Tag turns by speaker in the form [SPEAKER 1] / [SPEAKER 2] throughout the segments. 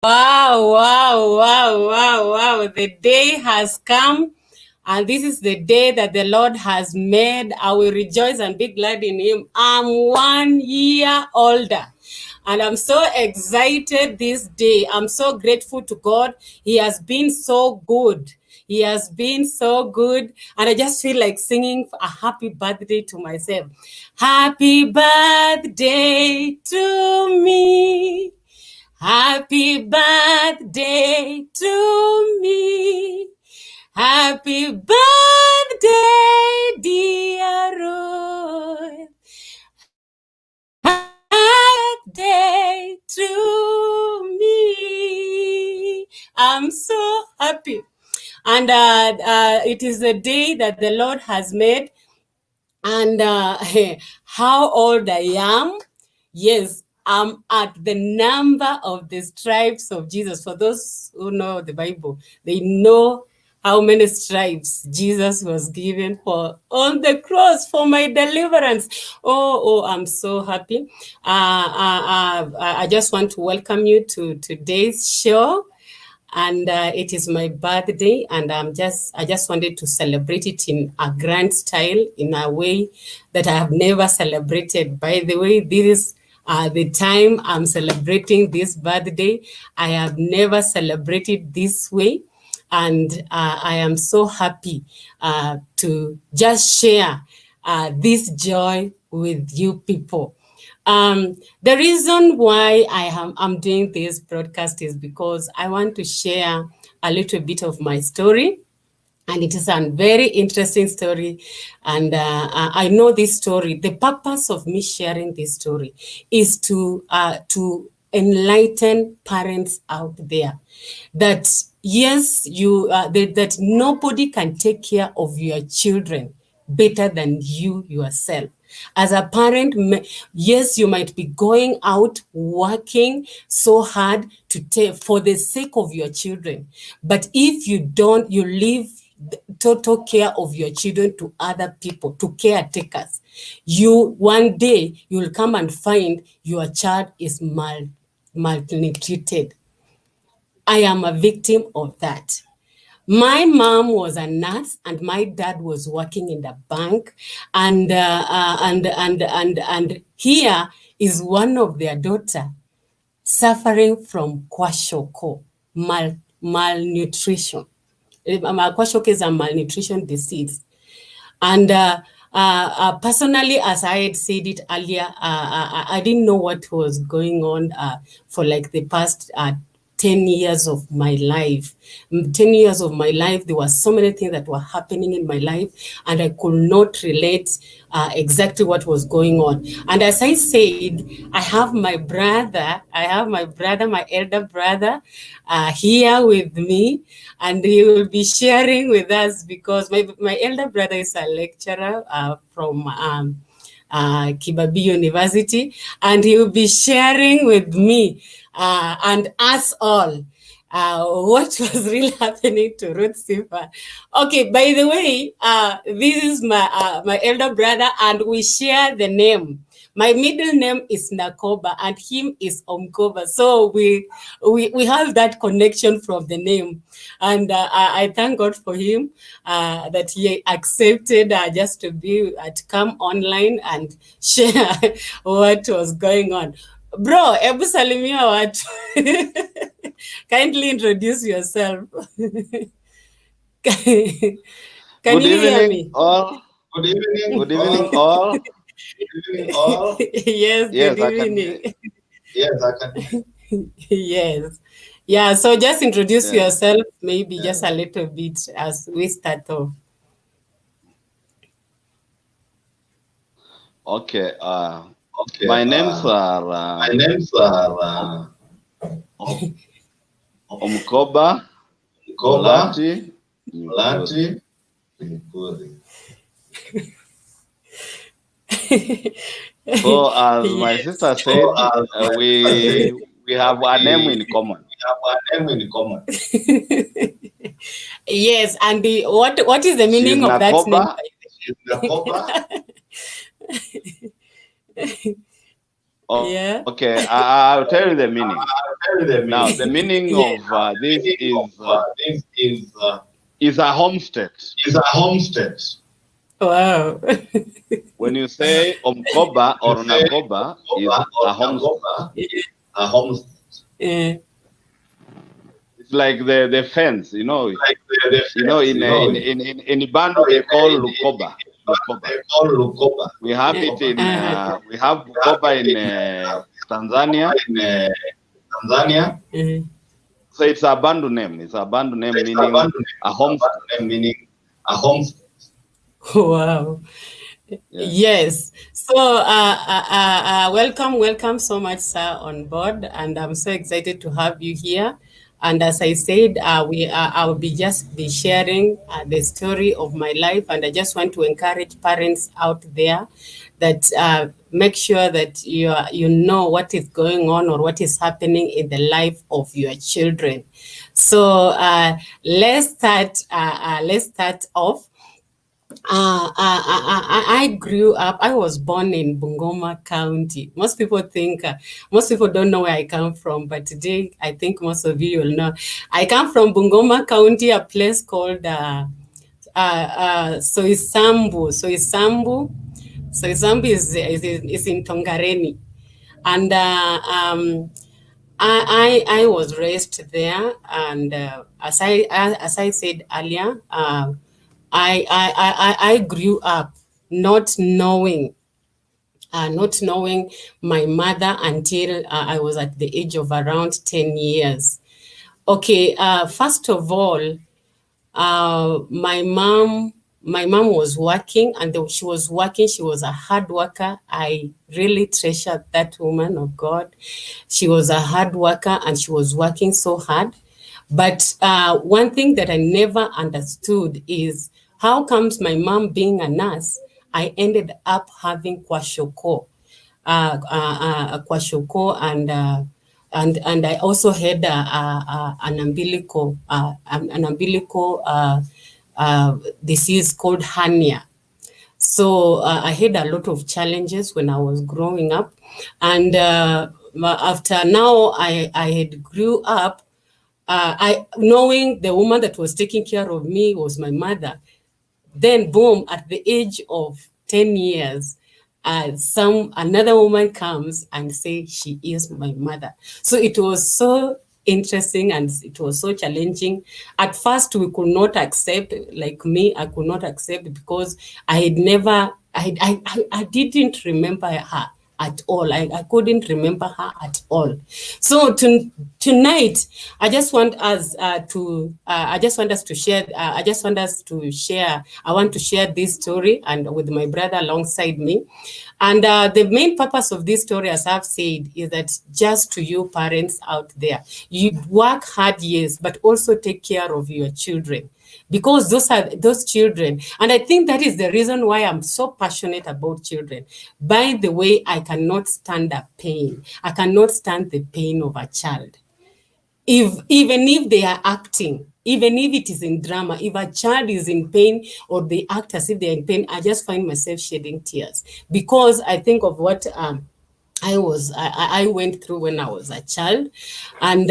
[SPEAKER 1] Wow. The day has come, and this is the day that the Lord has made. I will rejoice and be glad in him. I'm 1 year older, and I'm so excited this day. I'm so grateful to God. He has been so good. He has been so good, and I just feel like singing a happy birthday to myself. Happy birthday to me. Happy birthday to me. Happy birthday, dear Ruth. Happy birthday to me. I'm so happy. And it is the day that the Lord has made. And how old I am? Yes, I'm at the number of the stripes of Jesus. For those who know the Bible, they know how many stripes Jesus was given for on the cross for my deliverance. Oh, I'm so happy. I just want to welcome you to today's show. And it is my birthday, and I just wanted to celebrate it in a grand style, in a way that I have never celebrated. By the way, this is the time I'm celebrating this birthday. I have never celebrated this way, and I am so happy to just share this joy with you people. The reason why I'm doing this broadcast is because I want to share a little bit of my story. And it is a very interesting story. And I know this story. The purpose of me sharing this story is to enlighten parents out there that, yes, that nobody can take care of your children better than you yourself. As a parent, yes, you might be going out working so hard for the sake of your children. But if you don't, you leave total care of your children to other people, to caretakers. One day you'll come and find your child is maltreated. I am a victim of that. My mom was a nurse, and my dad was working in the bank, and here is one of their daughter suffering from kwashiorkor, malnutrition. Kwashiorkor is a malnutrition disease, and personally, as I had said it earlier, I didn't know what was going on for like the past 10 years of my life. 10 years of my life, there were so many things that were happening in my life, and I could not relate exactly what was going on. And as I said, I have my brother, my elder brother, here with me, and he will be sharing with us because my elder brother is a lecturer from Kibabi University, and he will be sharing with me and us all what was really happening to Ruth Sifa. Okay, by the way, this is my elder brother, and we share the name. My middle name is Nakoba, and him is Omkoba. So we have that connection from the name. And I thank God for him that he accepted just to come online and share what was going on. Bro, ebu salimia watu. Kindly introduce yourself. Can you hear me?
[SPEAKER 2] All. Good evening, all.
[SPEAKER 1] Yes, good evening.
[SPEAKER 2] Yes, I can.
[SPEAKER 1] Yes. Yeah, so just introduce yourself, maybe just a little bit as we start off.
[SPEAKER 2] Okay. My names are Omkoba, Olati, So as my sister said, we have a name in common.
[SPEAKER 1] Yes, and what is the meaning of that name? Yeah.
[SPEAKER 2] Okay, I'll tell you the meaning. Now, the meaning of this is a homestead.
[SPEAKER 1] Wow.
[SPEAKER 2] When you say omkoba or nakoba, is a homestead.
[SPEAKER 1] Yeah.
[SPEAKER 2] It's like the fence, in Bandu they call lukoba. Lukoba. We have it in we have lukoba in Tanzania. So it's a Bandu name. It's a Bandu name meaning a homestead.
[SPEAKER 1] Wow.
[SPEAKER 2] Yeah.
[SPEAKER 1] Yes. So, welcome so much, sir, on board, and I'm so excited to have you here. And as I said, I will be sharing the story of my life, and I just want to encourage parents out there that make sure that you know what is going on or what is happening in the life of your children. So let's start. Let's start off. I grew up, I was born in Bungoma County. Most people don't know where I come from, but today I think most of you will know. I come from Bungoma County, a place called Soisambu. Soisambu is in Tongareni. And I was raised there, and as I said earlier, I grew up not knowing not knowing my mother until I was at the age of around 10 years. Okay, first of all, my mom was working, and she was working. She was a hard worker. I really treasured that woman of God. She was a hard worker, and she was working so hard. But one thing that I never understood is how comes my mom being a nurse, I ended up having kwashoko, kwashoko, and I also had an umbilical disease called hernia. So I had a lot of challenges when I was growing up, and after now I had grew up. I knowing the woman that was taking care of me was my mother. Then boom, at the age of 10 years, some another woman comes and say she is my mother. So it was so interesting and it was so challenging. At first we could not accept, like me, I could not accept because I had never I didn't remember her at all. I couldn't remember her at all. So tonight, I just want us I just want us to share. I want to share this story and with my brother alongside me. And the main purpose of this story, as I've said, is that just to you parents out there, you work hard, yes, but also take care of your children, because those are those children. And I think that is the reason why I'm so passionate about children. By the way, I cannot stand the pain. I cannot stand the pain of a child. Even if they are acting, even if it is in drama, if a child is in pain or they act as if they're in pain, I just find myself shedding tears because I think of what I went through when I was a child, and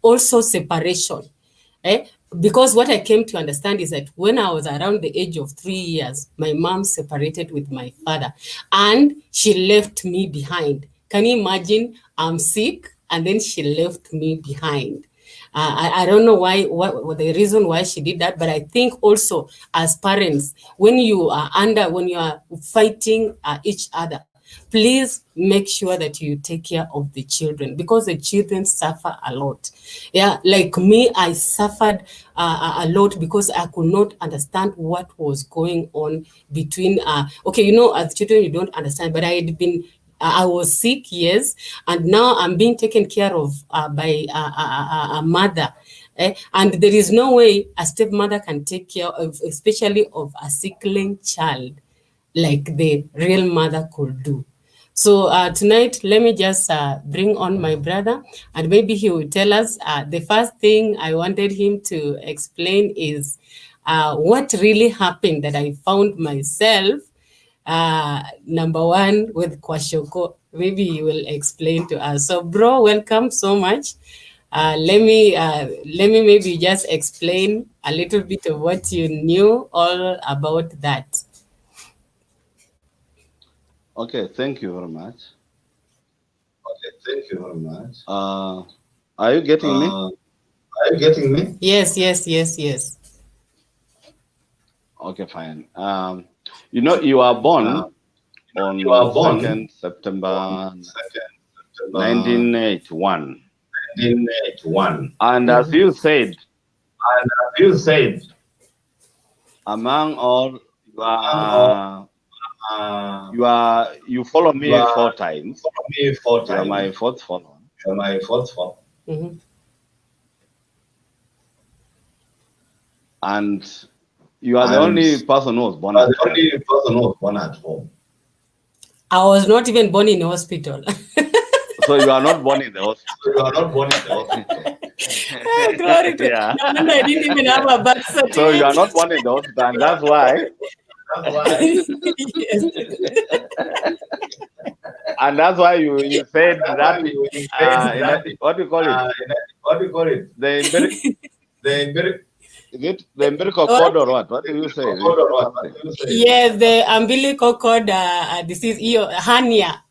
[SPEAKER 1] also separation. Eh? Because what I came to understand is that when I was around the age of 3 years, my mom separated with my father and she left me behind. Can you imagine? I'm sick and then she left me behind. I don't know what the reason why she did that, but I think also as parents, when you are fighting each other, please make sure that you take care of the children because the children suffer a lot. Yeah, like me, I suffered a lot because I could not understand what was going on between. Okay, as children, you don't understand, but I was sick, yes, and now I'm being taken care of by a mother. And there is no way a stepmother can take care of, especially of a sickling child, like the real mother could do. So tonight, let me just bring on my brother, and maybe he will tell us. The first thing I wanted him to explain is what really happened that I found myself, number one, with Kwashoko. Maybe you will explain to us. So, bro, welcome so much. Let me maybe just explain a little bit of what you knew all about that.
[SPEAKER 2] Okay, thank you very much. Are you getting me?
[SPEAKER 1] Yes.
[SPEAKER 2] Okay, fine. You are born on 2nd September 1981. And as you said, among all, you follow me 4 times. You are my fourth follower.
[SPEAKER 1] Mm-hmm.
[SPEAKER 2] And you are the only person who was born at home.
[SPEAKER 1] I was not even born in a hospital.
[SPEAKER 2] So you are not born in the hospital.
[SPEAKER 1] Glory to
[SPEAKER 2] Yeah.
[SPEAKER 1] no, I didn't even have a birth certificate.
[SPEAKER 2] So you are not born in the hospital, and that's why.
[SPEAKER 1] Yes.
[SPEAKER 2] And that's why you said that. What do you call it? Is it the umbilical cord or what? What do you say?
[SPEAKER 1] Yes, the umbilical cord disease, hernia.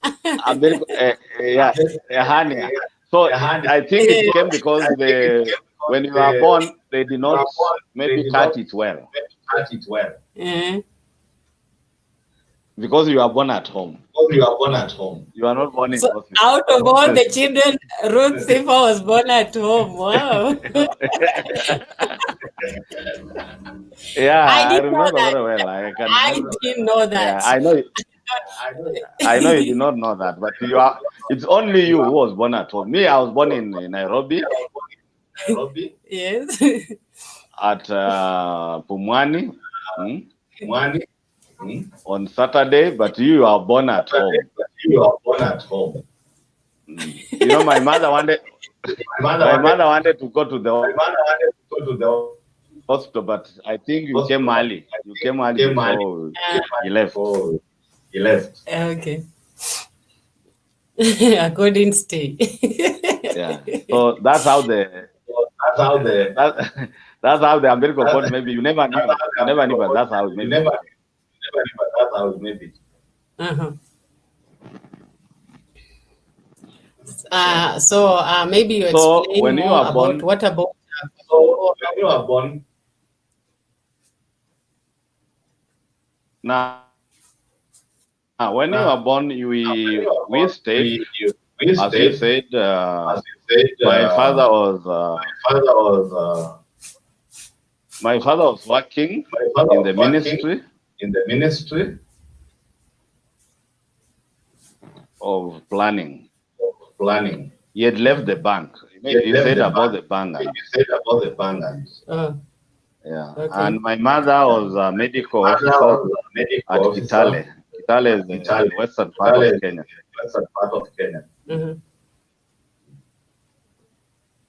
[SPEAKER 2] Yeah, a hernia. So I think it came because when you are born, they did not maybe cut it well. Because you are born at home. You are not born in hospital.
[SPEAKER 1] Out of all the children, Ruth Sifa was born at home. Wow.
[SPEAKER 2] Yeah, I
[SPEAKER 1] didn't know
[SPEAKER 2] remember
[SPEAKER 1] that.
[SPEAKER 2] very well. I
[SPEAKER 1] didn't know that.
[SPEAKER 2] Yeah, I know you did not know that, but it's only you who was born at home. Me, I was born in Nairobi.
[SPEAKER 1] Yes.
[SPEAKER 2] At Pumwani. On Saturday, but you are born at home. My mother wanted to go to the hospital, but I think you came early. You came early before he left.
[SPEAKER 1] Okay. I couldn't stay.
[SPEAKER 2] Yeah. So that's how the umbilical cord. Maybe you never knew. But that's how it maybe.
[SPEAKER 1] Uh-huh. So maybe you explain
[SPEAKER 2] when
[SPEAKER 1] more
[SPEAKER 2] you are
[SPEAKER 1] about
[SPEAKER 2] born,
[SPEAKER 1] what about.
[SPEAKER 2] When you are born. Now, when you are born, we stayed. As you said, my father was working in the ministry of planning. He had left the bank. He said about the bank. Yeah. Okay. And my mother was a medical officer at Kitale. Kitale is the western part of Kenya.
[SPEAKER 1] Mm-hmm.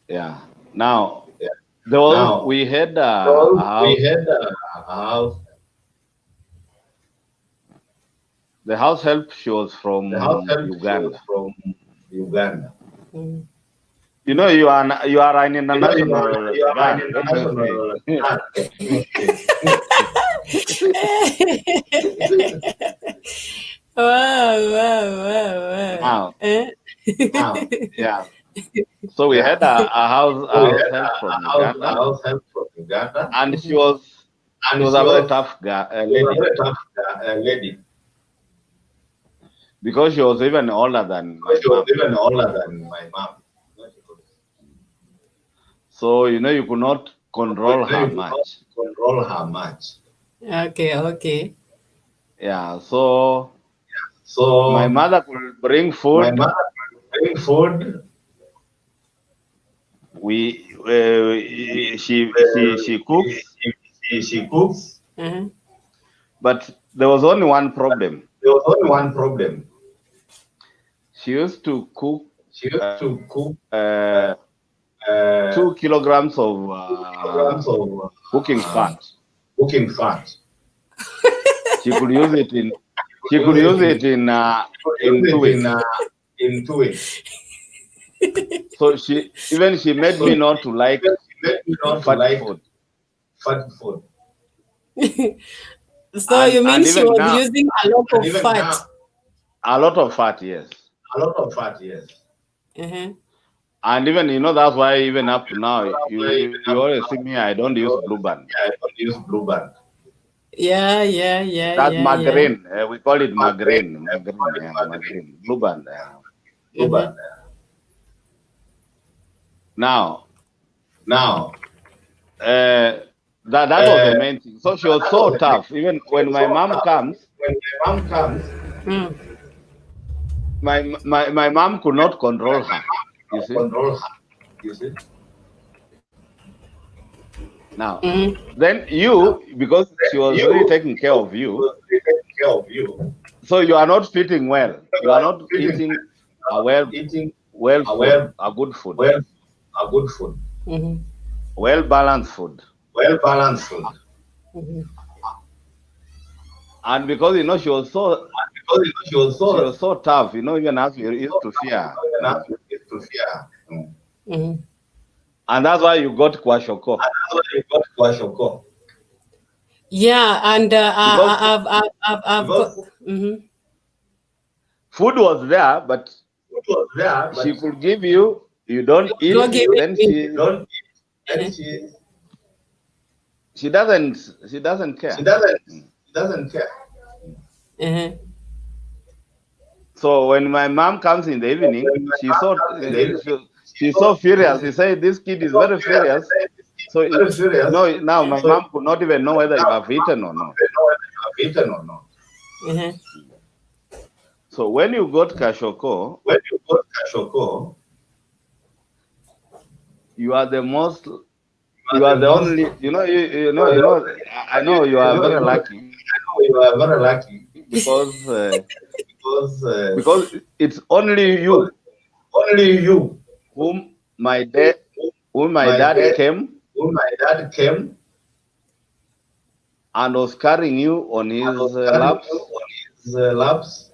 [SPEAKER 2] Yeah. Now, we had a house. The house help, she was from Uganda.
[SPEAKER 1] Mm-hmm.
[SPEAKER 2] You are an international man.
[SPEAKER 1] Wow.
[SPEAKER 2] Now, yeah. So we had a house help from Uganda, and she was a very tough lady. Because she was even older than my mom. So you could not control her much.
[SPEAKER 1] Okay.
[SPEAKER 2] Yeah. So my mother could bring food. She cooks.
[SPEAKER 1] Uh-huh.
[SPEAKER 2] But there was only one problem. She used to cook 2 kilograms of cooking fat. She could use it in in 2 weeks. So she made me not to like fat food.
[SPEAKER 1] So you mean she was using a lot of fat?
[SPEAKER 2] A lot of fat, yes. And even that's why even up to now you always see me. I don't use blue band.
[SPEAKER 1] Yeah.
[SPEAKER 2] That's margarine. We call it margarine. Blue band. Now, that was the main thing. So she was so tough. Even when my mom comes, my mom could not control her. You see. Now, then because she was really taking care of you, so you are not fitting well. You are not eating a good food, well balanced food. And because she was so tough, even as we used to fear. And that's why you got kwashoko.
[SPEAKER 1] Yeah, and
[SPEAKER 2] food was there, but she could give you. You don't eat. Then she doesn't care. So when my mom comes in the evening, she's so furious. She said, "This kid is very furious." So now my mom could not even know whether you have eaten or not. So when you got kashoko, you are the most. You are the only. I know you are very lucky. Because it's only you. Whom my dad came and was carrying you on his laps.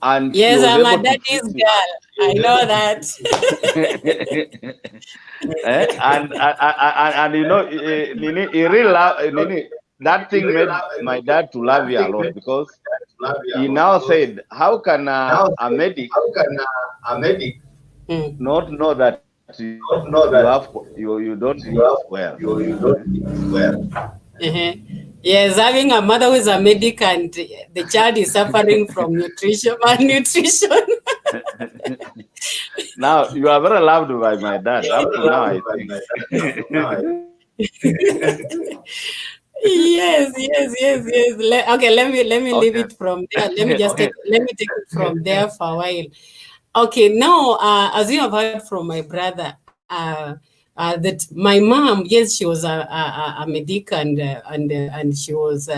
[SPEAKER 2] And
[SPEAKER 1] yes, I'm a daddy's girl. I know that.
[SPEAKER 2] and he really that thing made my dad to love you a lot, because he now said, how can a medic not know that you don't eat well?
[SPEAKER 1] Yes, having a mother who is a medic and the child is suffering from malnutrition.
[SPEAKER 2] Now you are very loved by my dad. Up to now, I think.
[SPEAKER 1] Yes. Okay, let me leave it from there. Let me take it from there for a while. Okay, now as you have heard from my brother, that my mom, yes, she was a medic and she was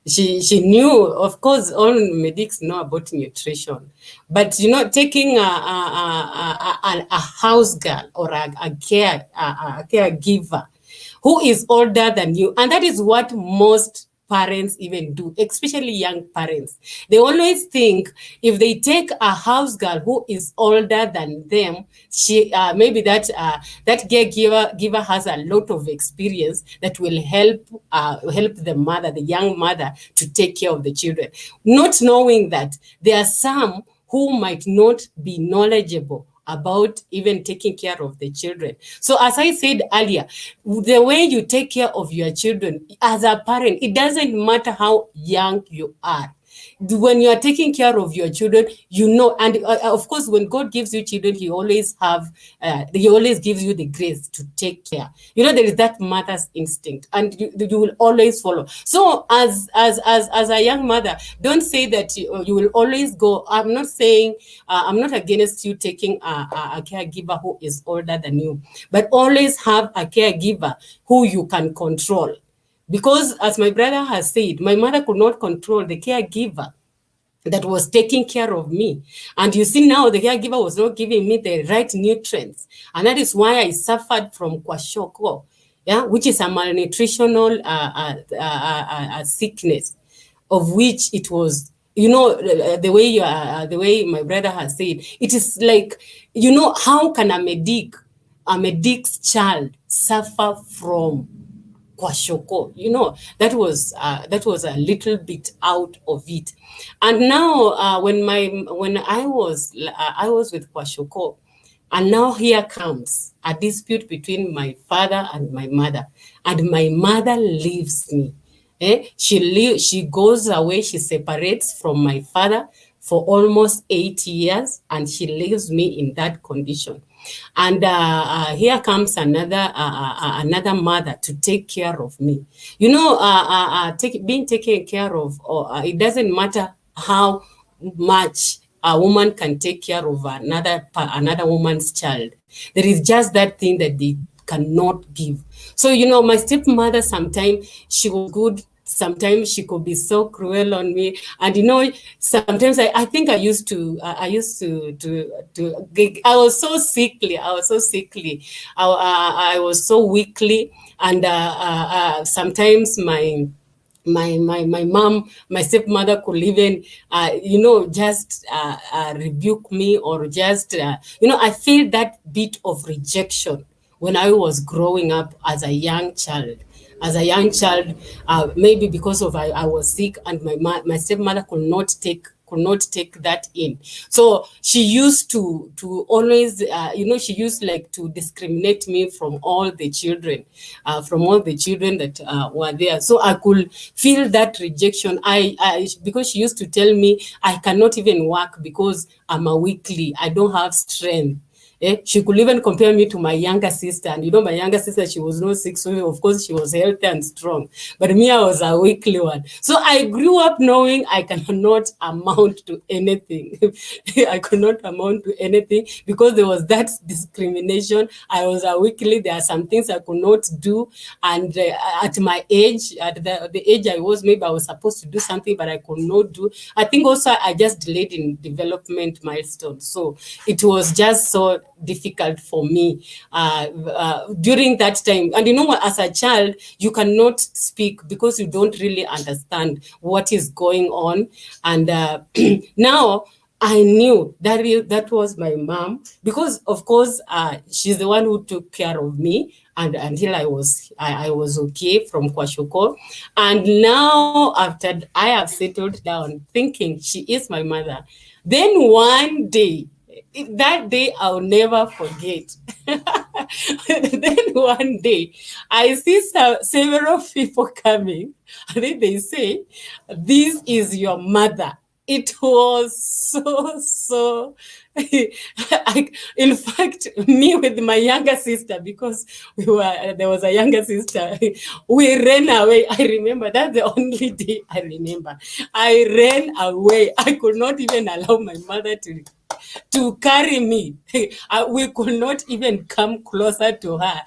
[SPEAKER 1] she knew, of course, all medics know about nutrition, but taking a house girl or a caregiver who is older than you, and that is what most parents even do, especially young parents. They always think if they take a house girl who is older than them, she maybe that caregiver has a lot of experience that will help the young mother, to take care of the children, not knowing that there are some who might not be knowledgeable about even taking care of the children. So as I said earlier, the way you take care of your children as a parent, it doesn't matter how young you are. When you are taking care of your children, and of course, when God gives you children, he always gives you the grace to take care. There is that mother's instinct, and you will always follow. So as a young mother, don't say that you will always go. I'm not saying I'm not against you taking a caregiver who is older than you, but always have a caregiver who you can control. Because as my brother has said, my mother could not control the caregiver that was taking care of me. And you see now the caregiver was not giving me the right nutrients. And that is why I suffered from kwashoko. yeah, which is a malnutritional sickness, of which it was, the way my brother has said, it is like, how can a medic's child suffer from kwashoko? That was a little bit out of it. And now, when I was with kwashoko, and now here comes a dispute between my father and my mother, and my mother leaves me. She goes away, she separates from my father for almost 8 years, and she leaves me in that condition. And here comes another mother to take care of me. Being taken care of, it doesn't matter how much a woman can take care of another woman's child. There is just that thing that they cannot give. So, my stepmother, sometimes she was good, sometimes she could be so cruel on me. And sometimes I think I was so sickly. I was so weakly. And sometimes my mom, my stepmother could even, just rebuke me, or just, I feel that bit of rejection when I was growing up as a young child. Maybe because of I was sick, and my stepmother could not take that in. So she used to always, she used like to discriminate me from all the children that were there. So I could feel that rejection. Because she used to tell me I cannot even work because I'm a weakly, I don't have strength. She could even compare me to my younger sister. And my younger sister, she was not sick, so of course she was healthy and strong. But me, I was a weakly one. So I grew up knowing I cannot amount to anything. I could not amount to anything because there was that discrimination. I was a weakly. There are some things I could not do. And at my age, at the age I was, maybe I was supposed to do something, but I could not do. I think also I just delayed in development milestones. So it was just so difficult for me during that time. And as a child, you cannot speak because you don't really understand what is going on. And now I knew that was my mom, because of course she's the one who took care of me, and until I was okay from kwashoko. And now, after I have settled down thinking she is my mother, then one day, that day I'll never forget. Then one day, I see several people coming, and then they say, "This is your mother." It was so. In fact, me with my younger sister, because there was a younger sister, we ran away. I remember that's the only day I remember. I ran away. I could not even allow my mother to carry me. We could not even come closer to her.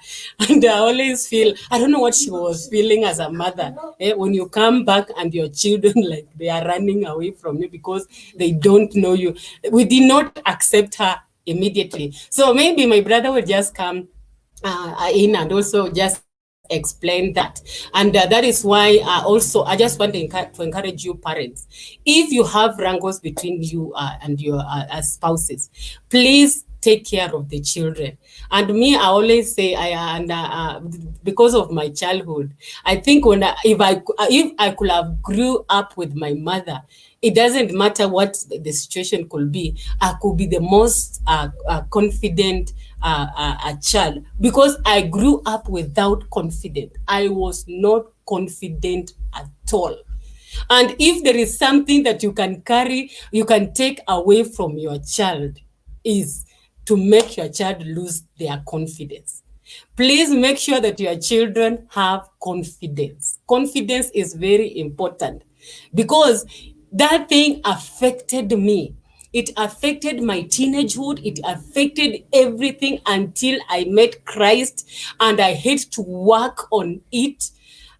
[SPEAKER 1] And I always feel, I don't know what she was feeling as a mother. When you come back and your children, like, they are running away from you because they don't know you. We did not accept her immediately. So maybe my brother would just come in and also just explain that. And that is why also I just want to encourage you parents, if you have wrangles between you and your spouses, please take care of the children. And me, I always say, because of my childhood, I think if I could have grew up with my mother, it doesn't matter what the situation could be. I could be the most confident child, because I grew up without confidence. I was not confident at all. And if there is something that you can carry, you can take away from your child, is to make your child lose their confidence. Please make sure that your children have confidence. Confidence is very important, because that thing affected me. It affected my teenagehood. It affected everything until I met Christ, and I had to work on it.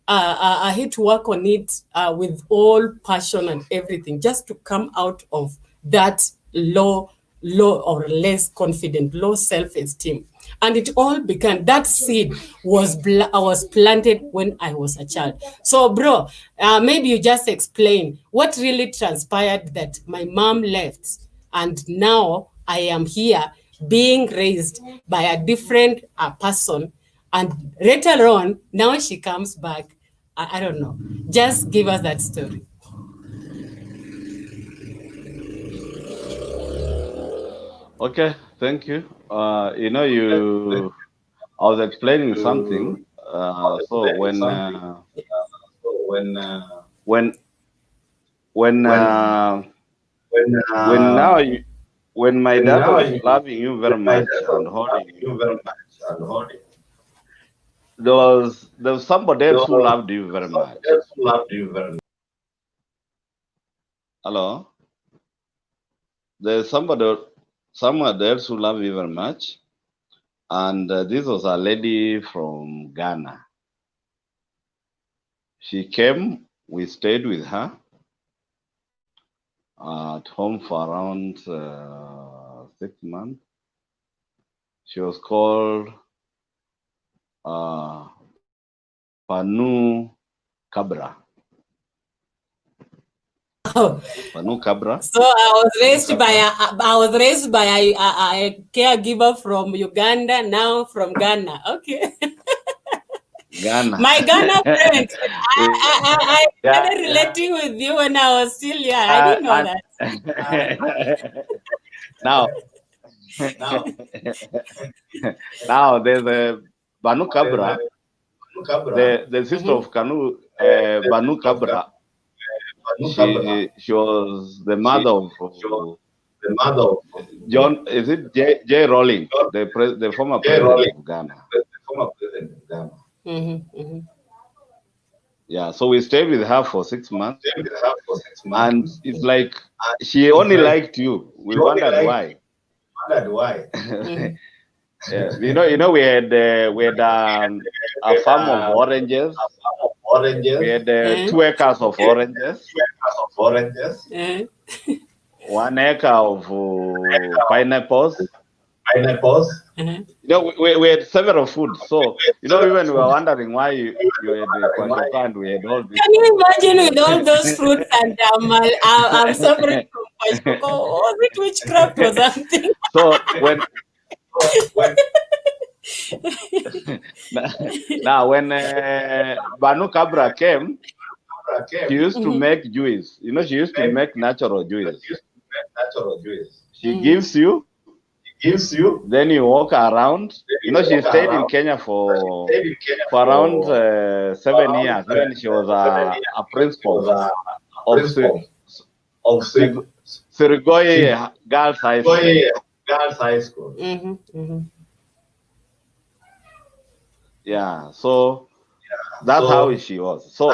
[SPEAKER 1] I had to work on it with all passion and everything, just to come out of that low or less confident, low self-esteem. And it all began, that seed was planted when I was a child. So, bro, maybe you just explain what really transpired that my mom left and now I am here being raised by a different person. And later on, now she comes back. I don't know. Just give us that story.
[SPEAKER 2] Okay, thank you. You know, I was explaining something. So when when uh, when now you, when my dad was loving you very much and holding you, there was somebody else who loved you very much. Hello, there's someone else who loved you very much, and this was a lady from Ghana. She came. We stayed with her at home for around 6 months. She was called uh, Panu Cabra.
[SPEAKER 1] Oh,
[SPEAKER 2] Panu Cabra.
[SPEAKER 1] so I was raised by a caregiver from Uganda, now from Ghana. Okay.
[SPEAKER 2] Ghana.
[SPEAKER 1] My Ghana friend. I
[SPEAKER 2] Yeah,
[SPEAKER 1] started relating with you when I was still young. I didn't know
[SPEAKER 2] and
[SPEAKER 1] that.
[SPEAKER 2] now, now there's a Banu Cabra, the sister of Kanu Banu Cabra. She was the mother of John. Is it J. Rowling, the former president of Ghana? Yeah. So we stayed with her for 6 months, and it's like she only liked you. We wondered why. Yeah, you know, we had a farm of oranges. We had 2 acres of oranges, 1 acre of pineapples. You know, we had several foods. So, you know, even we were wondering why you had the kwashiorkor and we had all this.
[SPEAKER 1] Can you imagine with all those fruits and I'm suffering from kwashiorkor? Was it witchcraft or something?
[SPEAKER 2] So now when Banu Cabra came, she used to make juice. You know, she used to make natural juice. She gives you, then you walk around. You know, she stayed in Kenya for around 7 years when she was a principal of Sirigoi Girls High School. Yeah, so that's how she was. So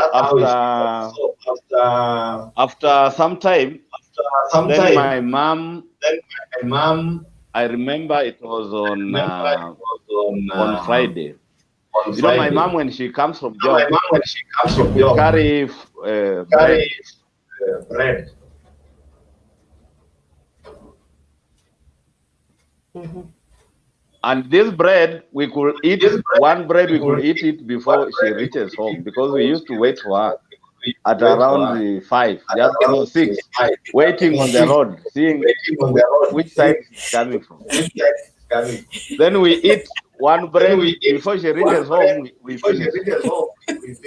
[SPEAKER 2] after some time, then my mom, I remember it was on Friday. You know, my mom, when she comes from job, she would carry bread. And this bread, we could eat one bread, we could eat it before she reaches home because we used to wait for her at around the 5, just 6, waiting on the road, seeing which side she's coming from. Then we eat one bread before she reaches home. We finish.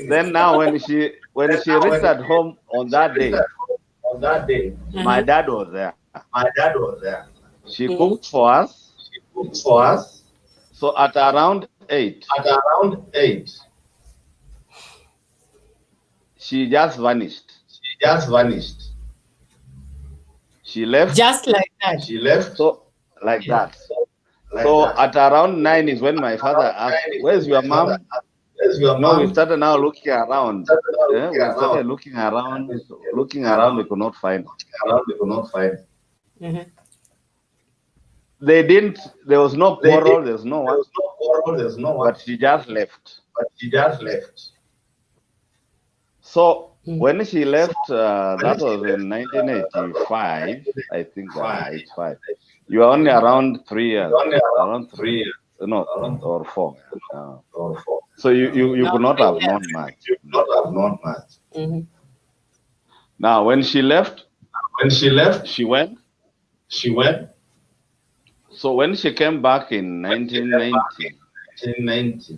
[SPEAKER 2] Then now, when she reached at home on that day, my dad was there. She cooked for us. So at around 8, she just vanished. She left.
[SPEAKER 1] Just like that.
[SPEAKER 2] So like that. So at around 9 is when my father asked, "Where's your mom?" No, we started now looking around. Yeah, we started looking around. We could not find her. They didn't. There was no quarrel. There's no one. But she just left. So when she left, that was in 1985, I think. 85. You were only around 3 years. Around 3 years. No, or 4. So you could not have known much.
[SPEAKER 1] Mm-hmm.
[SPEAKER 2] Now, when she left, she went. So when she came back in 1990,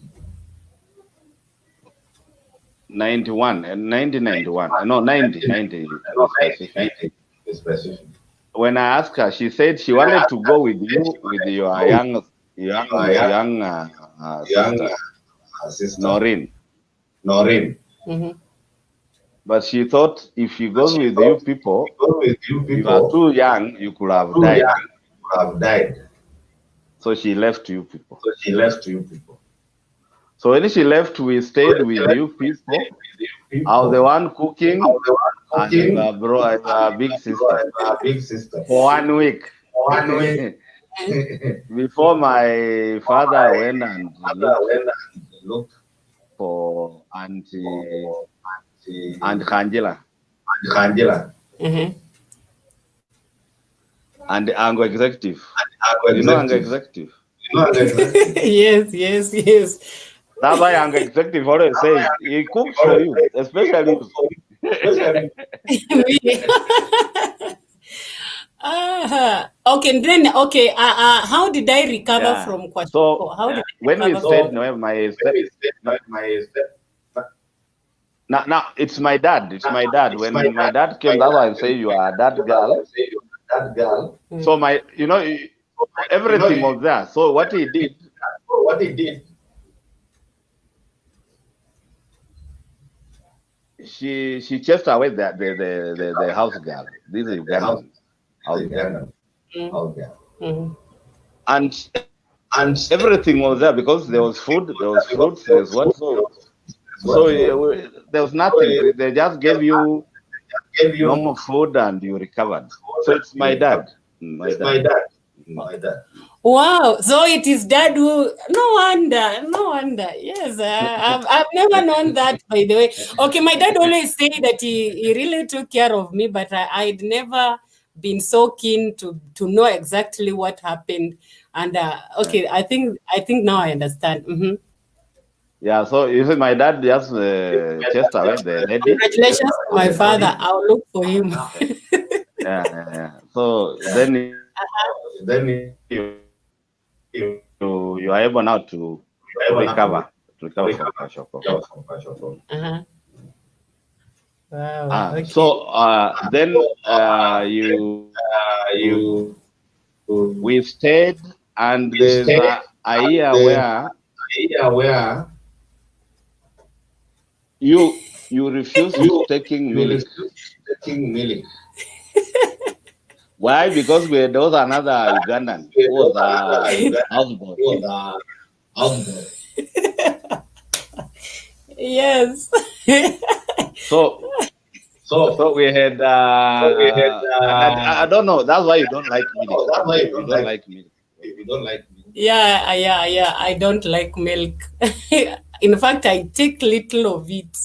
[SPEAKER 2] 91, and 1991, no, 90 specific. When I asked her, she said she wanted to go with you, with your young sister, Noreen.
[SPEAKER 1] Mm-hmm.
[SPEAKER 2] But she thought if she goes with you people, you are too young, you could have died. So she left you people. So when she left, we stayed with you people. I was the one cooking, and your big sister for 1 week. Before my father went and looked for Auntie Angela.
[SPEAKER 1] Mm-hmm.
[SPEAKER 2] And the Ango executive. You know Ango executive?
[SPEAKER 1] Yes.
[SPEAKER 2] That's why Ango executive always says he cooks for you, especially you.
[SPEAKER 1] Okay, then how did I recover from Kwashoko?
[SPEAKER 2] So
[SPEAKER 1] How did I
[SPEAKER 2] when we
[SPEAKER 1] recover
[SPEAKER 2] stayed, now it's my dad. It's my dad. When my dad came, that's why I'm saying you are that girl. So everything was there. So what he did, she chased away the house girl. This is Ugandan house girl.
[SPEAKER 1] Mm-hmm.
[SPEAKER 2] And everything was there because there was food, there was fruits, there's what. So there was nothing. They just gave you normal food and you recovered. So it's my dad.
[SPEAKER 1] Wow, so it is dad who. No wonder. Yes, I've never known that. By the way, okay, my dad always say that he really took care of me, but I'd never been so keen to know exactly what happened. And okay, I think now I understand. Mm-hmm.
[SPEAKER 2] Yeah, so you see, my dad just chased away the lady.
[SPEAKER 1] Congratulations to my father. I'll look for him.
[SPEAKER 2] Yeah. So then you are able now to recover from Kwashoko.
[SPEAKER 1] Uh-huh. Wow. Okay.
[SPEAKER 2] So then we stayed, and there's a year where you refused taking milk. Why? Because there was another Ugandan who was houseboy.
[SPEAKER 1] Yes.
[SPEAKER 2] So we had. I don't know. That's why you don't like milk. You don't like milk.
[SPEAKER 1] Yeah. I don't like milk. In fact, I take little of it,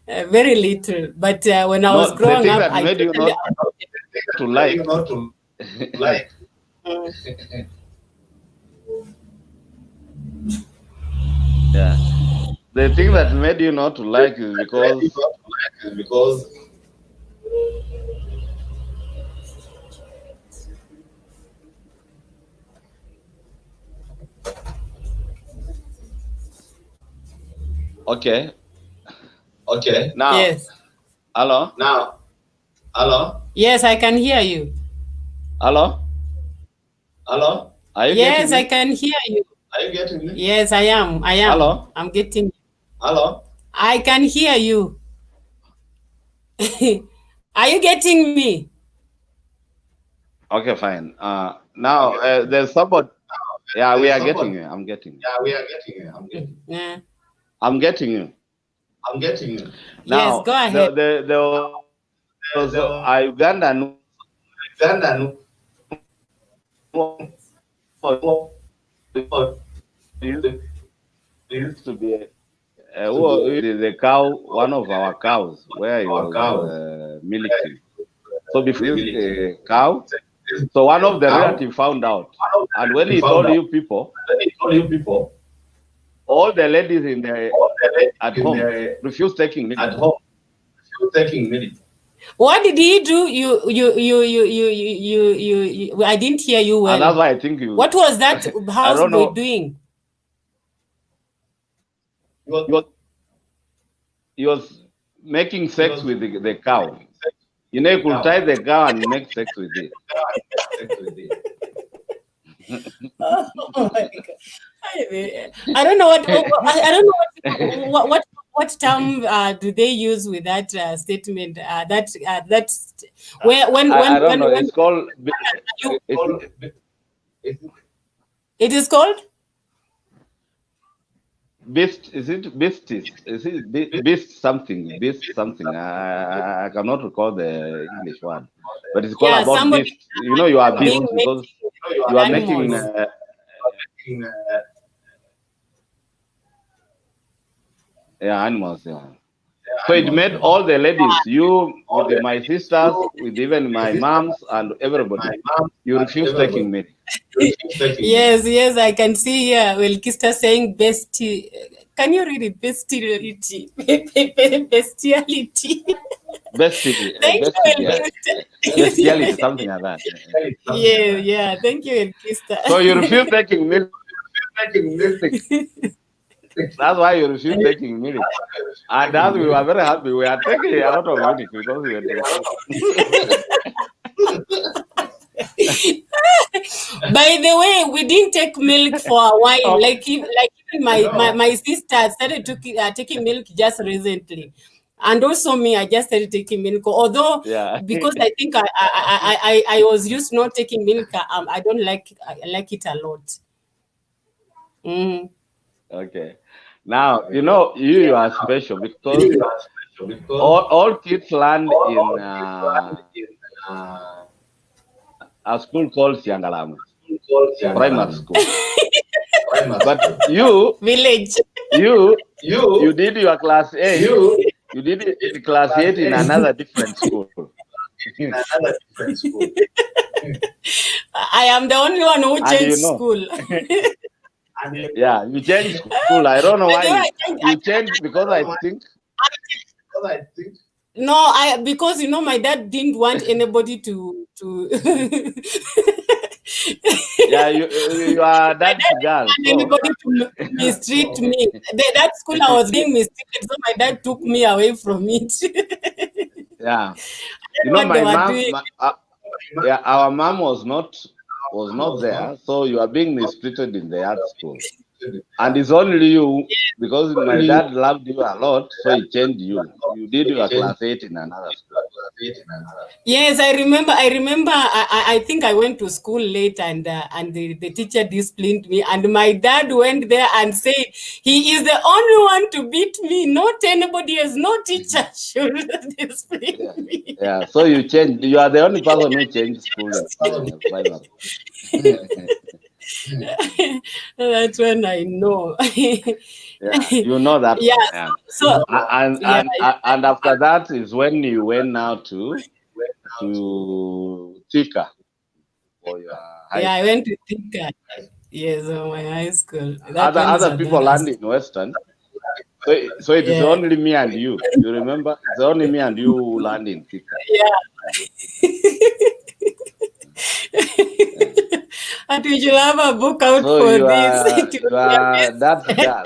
[SPEAKER 1] very little. But when I was growing up,
[SPEAKER 2] I made you not to like. Yeah, the thing that made you not to like is because okay. Now,
[SPEAKER 1] yes.
[SPEAKER 2] Hello.
[SPEAKER 1] Yes, I can hear you.
[SPEAKER 2] Hello. Are you
[SPEAKER 1] Yes,
[SPEAKER 2] getting me?
[SPEAKER 1] I can hear you. Yes, I am.
[SPEAKER 2] Hello.
[SPEAKER 1] I'm getting you. I can hear you. Are you getting me?
[SPEAKER 2] Okay, fine. Now there's somebody. Yeah, we are getting you. I'm getting you.
[SPEAKER 1] Yeah.
[SPEAKER 2] I'm getting you.
[SPEAKER 1] Yes,
[SPEAKER 2] Now,
[SPEAKER 1] go ahead.
[SPEAKER 2] there was a Ugandan used to be the cow, one of our cows, where he was milking. So before this cow, so one of the relatives found out, and when he told you people, all the ladies in the at home refuse taking milk.
[SPEAKER 1] What did he do? I didn't hear you well.
[SPEAKER 2] And that's why I think you.
[SPEAKER 1] What was that houseboy doing?
[SPEAKER 2] He was making sex with the cow. You know, you could tie the cow and make sex with it.
[SPEAKER 1] Oh my God. I don't know what what term do they use with that statement? That's when
[SPEAKER 2] I don't know. It's called.
[SPEAKER 1] It is called.
[SPEAKER 2] Beast, is it beasties? Is it beast something? Beast something. I cannot recall the English word, but it's called about beast. You know, you are beast because you are making. Animals. Yeah. So it made all the ladies, you with my sisters, with even my moms and everybody, you refuse taking milk.
[SPEAKER 1] Yes, I can see here. Well, Kista saying bestie. Can you read it? Bestiality. Bestiality.
[SPEAKER 2] Bestiality, something like that.
[SPEAKER 1] Yeah. Thank you, Kista.
[SPEAKER 2] So you refuse taking milk. That's why you refuse taking milk. And as we were very happy, we are taking a lot of milk because we were taking.
[SPEAKER 1] By the way, we didn't take milk for a while. Like even my sister started taking milk just recently, and also me, I just started taking milk. Although, because I think I was used to not taking milk. I don't like it a lot.
[SPEAKER 2] Okay. Now, you know, you are special because all kids land in a school called Siangalama, primary school. But you,
[SPEAKER 1] village,
[SPEAKER 2] you did your class 8. You did class 8 in another different school.
[SPEAKER 1] I am the only one who changed school.
[SPEAKER 2] Yeah, you changed school. I don't know why you changed because I think.
[SPEAKER 1] No, because you know my dad didn't want anybody to.
[SPEAKER 2] Yeah, you are that girl.
[SPEAKER 1] So. Anybody to mistreat me. That school I was being mistreated, so my dad took me away from it.
[SPEAKER 2] Yeah, you know my mom. Our mom was not there, so you are being mistreated in the art school. And it's only you, because my dad loved you a lot, so he changed you. You did your class 8 in another school.
[SPEAKER 1] Yes, I remember. I think I went to school late, and the teacher disciplined me. And my dad went there and said he is the only one to beat me. Not anybody else. No teacher should discipline me.
[SPEAKER 2] Yeah. So you changed. You are the only person who changed school in primary.
[SPEAKER 1] That's when I know.
[SPEAKER 2] You know that.
[SPEAKER 1] Yeah. So
[SPEAKER 2] and after that is when you went now to Thika for your high school.
[SPEAKER 1] I went to Thika. Yes, my high school.
[SPEAKER 2] Other people land in Western. So it is only me and you. You remember? It's only me and you who land in Thika.
[SPEAKER 1] Yeah. And we should have a book out for this.
[SPEAKER 2] You are that girl.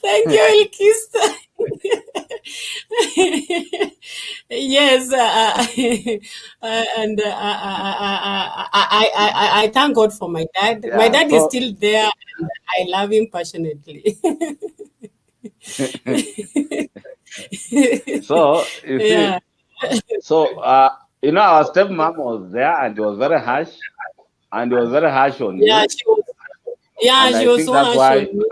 [SPEAKER 1] Thank you, Elkista. Yes, and I thank God for my dad. Yeah, my dad is still there. And I love him passionately.
[SPEAKER 2] So you see, so you know, our stepmom was there, and it was very harsh, on you.
[SPEAKER 1] Yeah, she was. Yeah,
[SPEAKER 2] and
[SPEAKER 1] she was so harsh on me.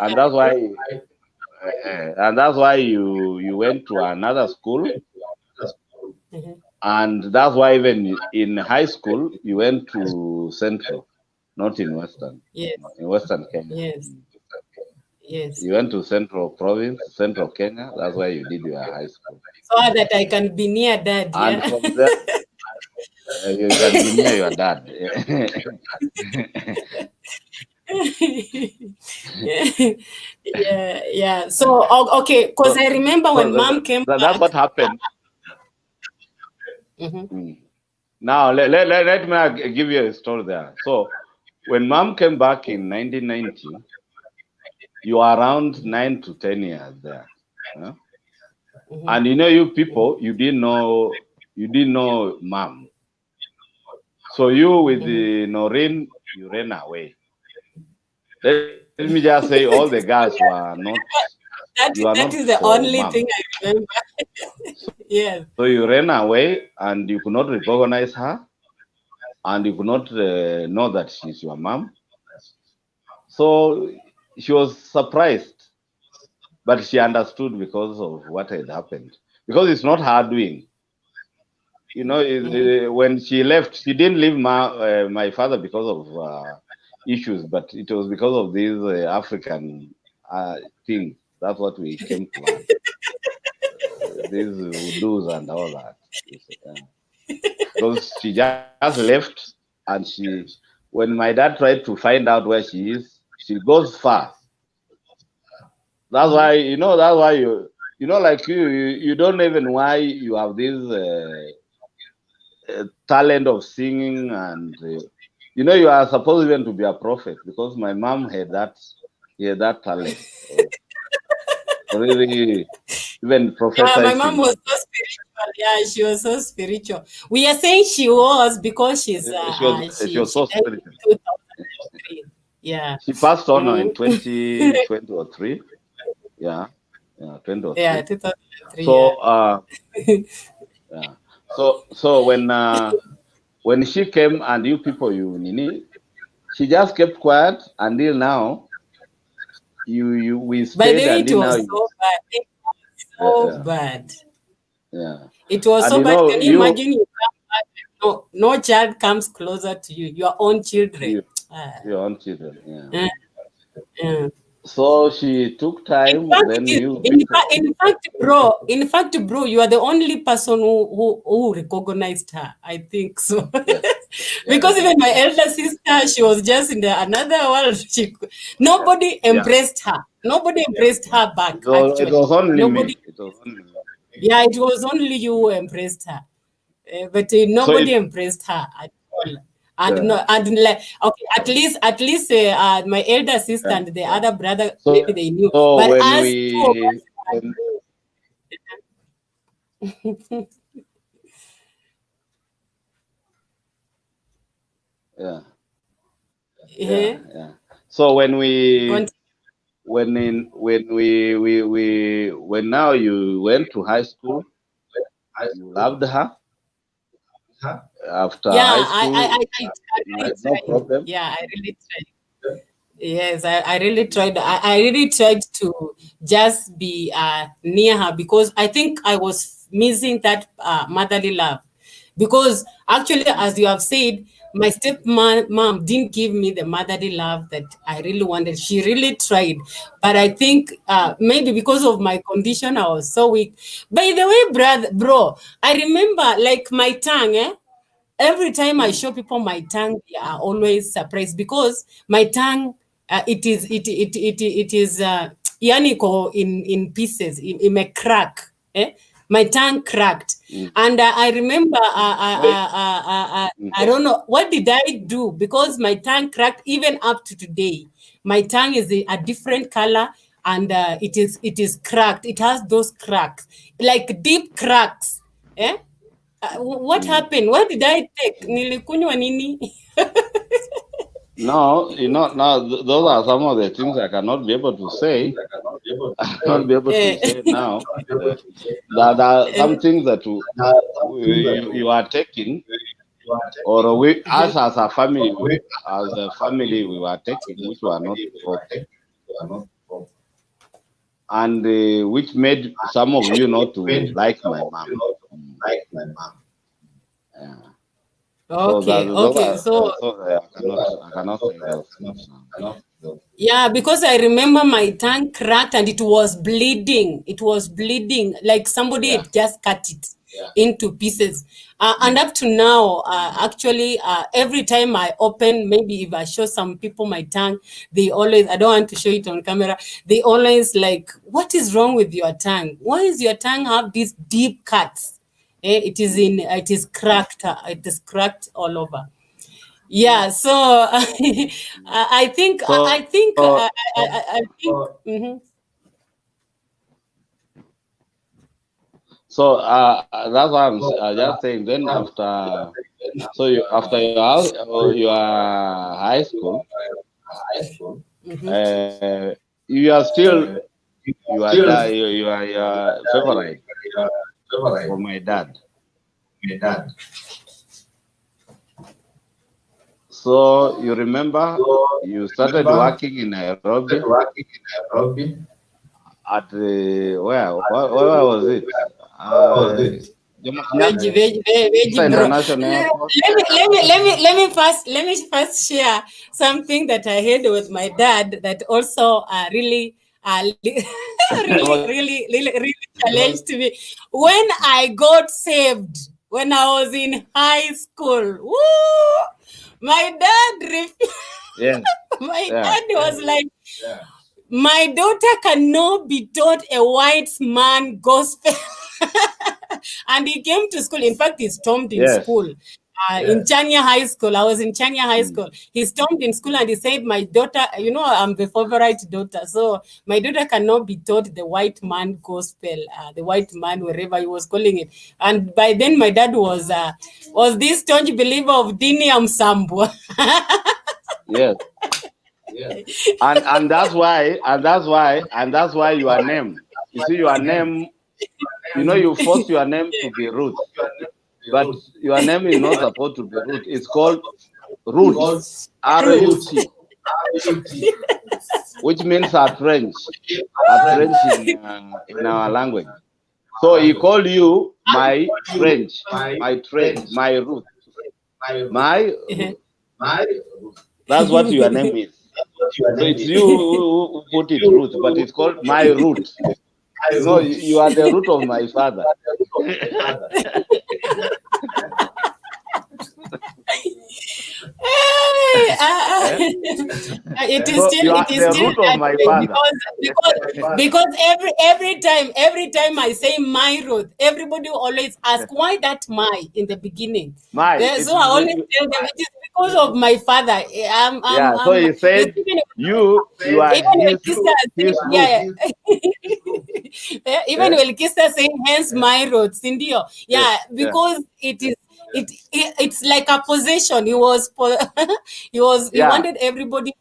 [SPEAKER 2] And that's why you went to another school. And that's why even in high school you went to Central, not in Western.
[SPEAKER 1] Yes.
[SPEAKER 2] In Western Kenya.
[SPEAKER 1] Yes. Yes.
[SPEAKER 2] You went to Central Province, Central Kenya. That's why you did your high school.
[SPEAKER 1] So that I can be near Dad.
[SPEAKER 2] And from there, you can be near your dad.
[SPEAKER 1] Yeah. So okay, because I remember when mom came
[SPEAKER 2] that's
[SPEAKER 1] back.
[SPEAKER 2] what happened. Now let me give you a story there. So when mom came back in 1990, you are around 9 to 10 years there. And you people, you didn't know mom. So you with the Noreen, you ran away. Let me just say all the girls were not
[SPEAKER 1] That is the
[SPEAKER 2] for
[SPEAKER 1] only
[SPEAKER 2] mom.
[SPEAKER 1] thing I remember. Yes.
[SPEAKER 2] So you ran away and you could not recognize her and you could not know that she's your mom. So she was surprised, but she understood because of what had happened. Because it's not her doing. When she left, she didn't leave my father because of issues, but it was because of these African things. That's what we came to learn. These do's and all that. Because she just left, and when my dad tried to find out where she is, she goes far. That's why like you don't even why you have this talent of singing, and you are supposed even to be a prophet, because my mom had that talent. Really, even
[SPEAKER 1] Yeah, my mom
[SPEAKER 2] prophetizing.
[SPEAKER 1] was so spiritual. Yeah, she was so spiritual. We are saying she was because she's
[SPEAKER 2] She was
[SPEAKER 1] she
[SPEAKER 2] so
[SPEAKER 1] died in
[SPEAKER 2] spiritual.
[SPEAKER 1] 2003. Yeah.
[SPEAKER 2] She passed on in
[SPEAKER 1] Mhm.
[SPEAKER 2] 2020 or 3. Yeah, 20 or
[SPEAKER 1] Yeah,
[SPEAKER 2] 3.
[SPEAKER 1] 2003.
[SPEAKER 2] So
[SPEAKER 1] Yeah.
[SPEAKER 2] yeah. So when she came and you people she just kept quiet until now. We
[SPEAKER 1] By the
[SPEAKER 2] stayed
[SPEAKER 1] way, it
[SPEAKER 2] until now.
[SPEAKER 1] was so bad. It was so
[SPEAKER 2] Yeah,
[SPEAKER 1] bad.
[SPEAKER 2] yeah.
[SPEAKER 1] It was
[SPEAKER 2] And
[SPEAKER 1] so bad. Can you imagine you come back, no child comes closer to you, your own children.
[SPEAKER 2] your own children. Yeah.
[SPEAKER 1] Uh, uh.
[SPEAKER 2] So she took
[SPEAKER 1] In
[SPEAKER 2] time.
[SPEAKER 1] fact,
[SPEAKER 2] Then
[SPEAKER 1] it is,
[SPEAKER 2] you people.
[SPEAKER 1] in fact, bro, you are the only person who recognized her. I think so.
[SPEAKER 2] Yeah,
[SPEAKER 1] Because
[SPEAKER 2] yeah,
[SPEAKER 1] even my elder sister, she was just in another world. Nobody
[SPEAKER 2] yeah.
[SPEAKER 1] embraced her. Nobody embraced her back,
[SPEAKER 2] It
[SPEAKER 1] actually.
[SPEAKER 2] was only
[SPEAKER 1] Nobody.
[SPEAKER 2] me. It was only me.
[SPEAKER 1] Yeah, it was only you who embraced her. But
[SPEAKER 2] So
[SPEAKER 1] nobody embraced her at all. And
[SPEAKER 2] yeah,
[SPEAKER 1] no, and like, okay, at least my elder sister
[SPEAKER 2] yeah.
[SPEAKER 1] and the other brother,
[SPEAKER 2] So
[SPEAKER 1] maybe they knew,
[SPEAKER 2] so
[SPEAKER 1] but
[SPEAKER 2] when
[SPEAKER 1] us two of
[SPEAKER 2] we
[SPEAKER 1] us.
[SPEAKER 2] when yeah,
[SPEAKER 1] Uh-huh.
[SPEAKER 2] yeah. So when we
[SPEAKER 1] Continue.
[SPEAKER 2] when now you went to high school, you loved her. After
[SPEAKER 1] Yeah,
[SPEAKER 2] high school,
[SPEAKER 1] I
[SPEAKER 2] you
[SPEAKER 1] really
[SPEAKER 2] had no
[SPEAKER 1] tried.
[SPEAKER 2] problem.
[SPEAKER 1] Yeah, I really tried. Yes, I really tried. I really tried to just be near her, because I think I was missing that motherly love. Because actually, as you have said, my mom didn't give me the motherly love that I really wanted. She really tried, but I think maybe because of my condition, I was so weak. By the way, bro, I remember like my tongue, eh? Every time I show people my tongue, they are always surprised, because my tongue, it is yani ko in pieces, in a crack. Eh? My tongue cracked,
[SPEAKER 2] Mm.
[SPEAKER 1] and I remember
[SPEAKER 2] Wait.
[SPEAKER 1] I don't know what did I do, because my tongue cracked even up to today. My tongue is a different color, and it is cracked. It has those cracks, like deep cracks. Eh? What
[SPEAKER 2] Mm.
[SPEAKER 1] happened? What did I take? Nilikunywa nini?
[SPEAKER 2] Now, now those are some of the things I cannot be able to say. I cannot be able to
[SPEAKER 1] Eh,
[SPEAKER 2] say now. Uh, there are some things that you are taking, or us as a family, we were taking, which were not proper, and which made some of you not to like my mom. Mm. Yeah. So
[SPEAKER 1] okay,
[SPEAKER 2] those
[SPEAKER 1] okay.
[SPEAKER 2] are
[SPEAKER 1] So
[SPEAKER 2] I cannot say those things now.
[SPEAKER 1] yeah, because I remember my tongue cracked and it was bleeding. It was bleeding like somebody
[SPEAKER 2] Yeah.
[SPEAKER 1] had just cut it. into pieces. And up to now, actually, every time I open, maybe if I show some people my tongue, they always, I don't want to show it on camera, they always like, what is wrong with your tongue? Why is your tongue have these deep cuts? It is cracked. It is cracked all over. Yeah. So I think I think. Mhm.
[SPEAKER 2] So that's why I'm just saying. Then after, so you, after your high school, you are still you are your favorite for my dad. So you remember you started working in Nairobi at the where was it? Jomo Kenyatta
[SPEAKER 1] Bro.
[SPEAKER 2] International Airport.
[SPEAKER 1] Let me first share something that I had with my dad that also really really challenged me when I got saved when I was in high school. Woo! My dad
[SPEAKER 2] Yeah,
[SPEAKER 1] my
[SPEAKER 2] yeah,
[SPEAKER 1] dad was like, my daughter cannot be taught a white man gospel. And he came to school. In fact, he stormed in
[SPEAKER 2] yes.
[SPEAKER 1] school. In Chania High School. I was in Chania High School. He stormed in school and he said, my daughter, I'm the favorite daughter. So my daughter cannot be taught the white man gospel, the white man, wherever he was calling it. And by then, my dad was this staunch believer of Dini Amsambu.
[SPEAKER 2] Yes. And that's why your name. You see, your name. You force your name to be Ruth, but your name is not supposed to be Ruth. It's called Root, RUT, which means a trench in our language. So he called you my trench, my Ruth, my Ruth. That's what your name is. So it's you who put it Ruth, but it's called my root. You are the root of my father.
[SPEAKER 1] It is
[SPEAKER 2] So
[SPEAKER 1] still
[SPEAKER 2] you are
[SPEAKER 1] it is
[SPEAKER 2] the
[SPEAKER 1] still
[SPEAKER 2] root of
[SPEAKER 1] that
[SPEAKER 2] my
[SPEAKER 1] way
[SPEAKER 2] father.
[SPEAKER 1] because every time I say my Ruth, everybody always ask why that my in the beginning. So I always tell them it is because of my father.
[SPEAKER 2] Yeah. So he said you are
[SPEAKER 1] even when
[SPEAKER 2] his root.
[SPEAKER 1] yeah. Even
[SPEAKER 2] Yeah.
[SPEAKER 1] when Kista saying hence my road, Cindio.
[SPEAKER 2] Yes.
[SPEAKER 1] Yeah,
[SPEAKER 2] Yeah.
[SPEAKER 1] because it's like a possession. He
[SPEAKER 2] Yeah.
[SPEAKER 1] wanted everybody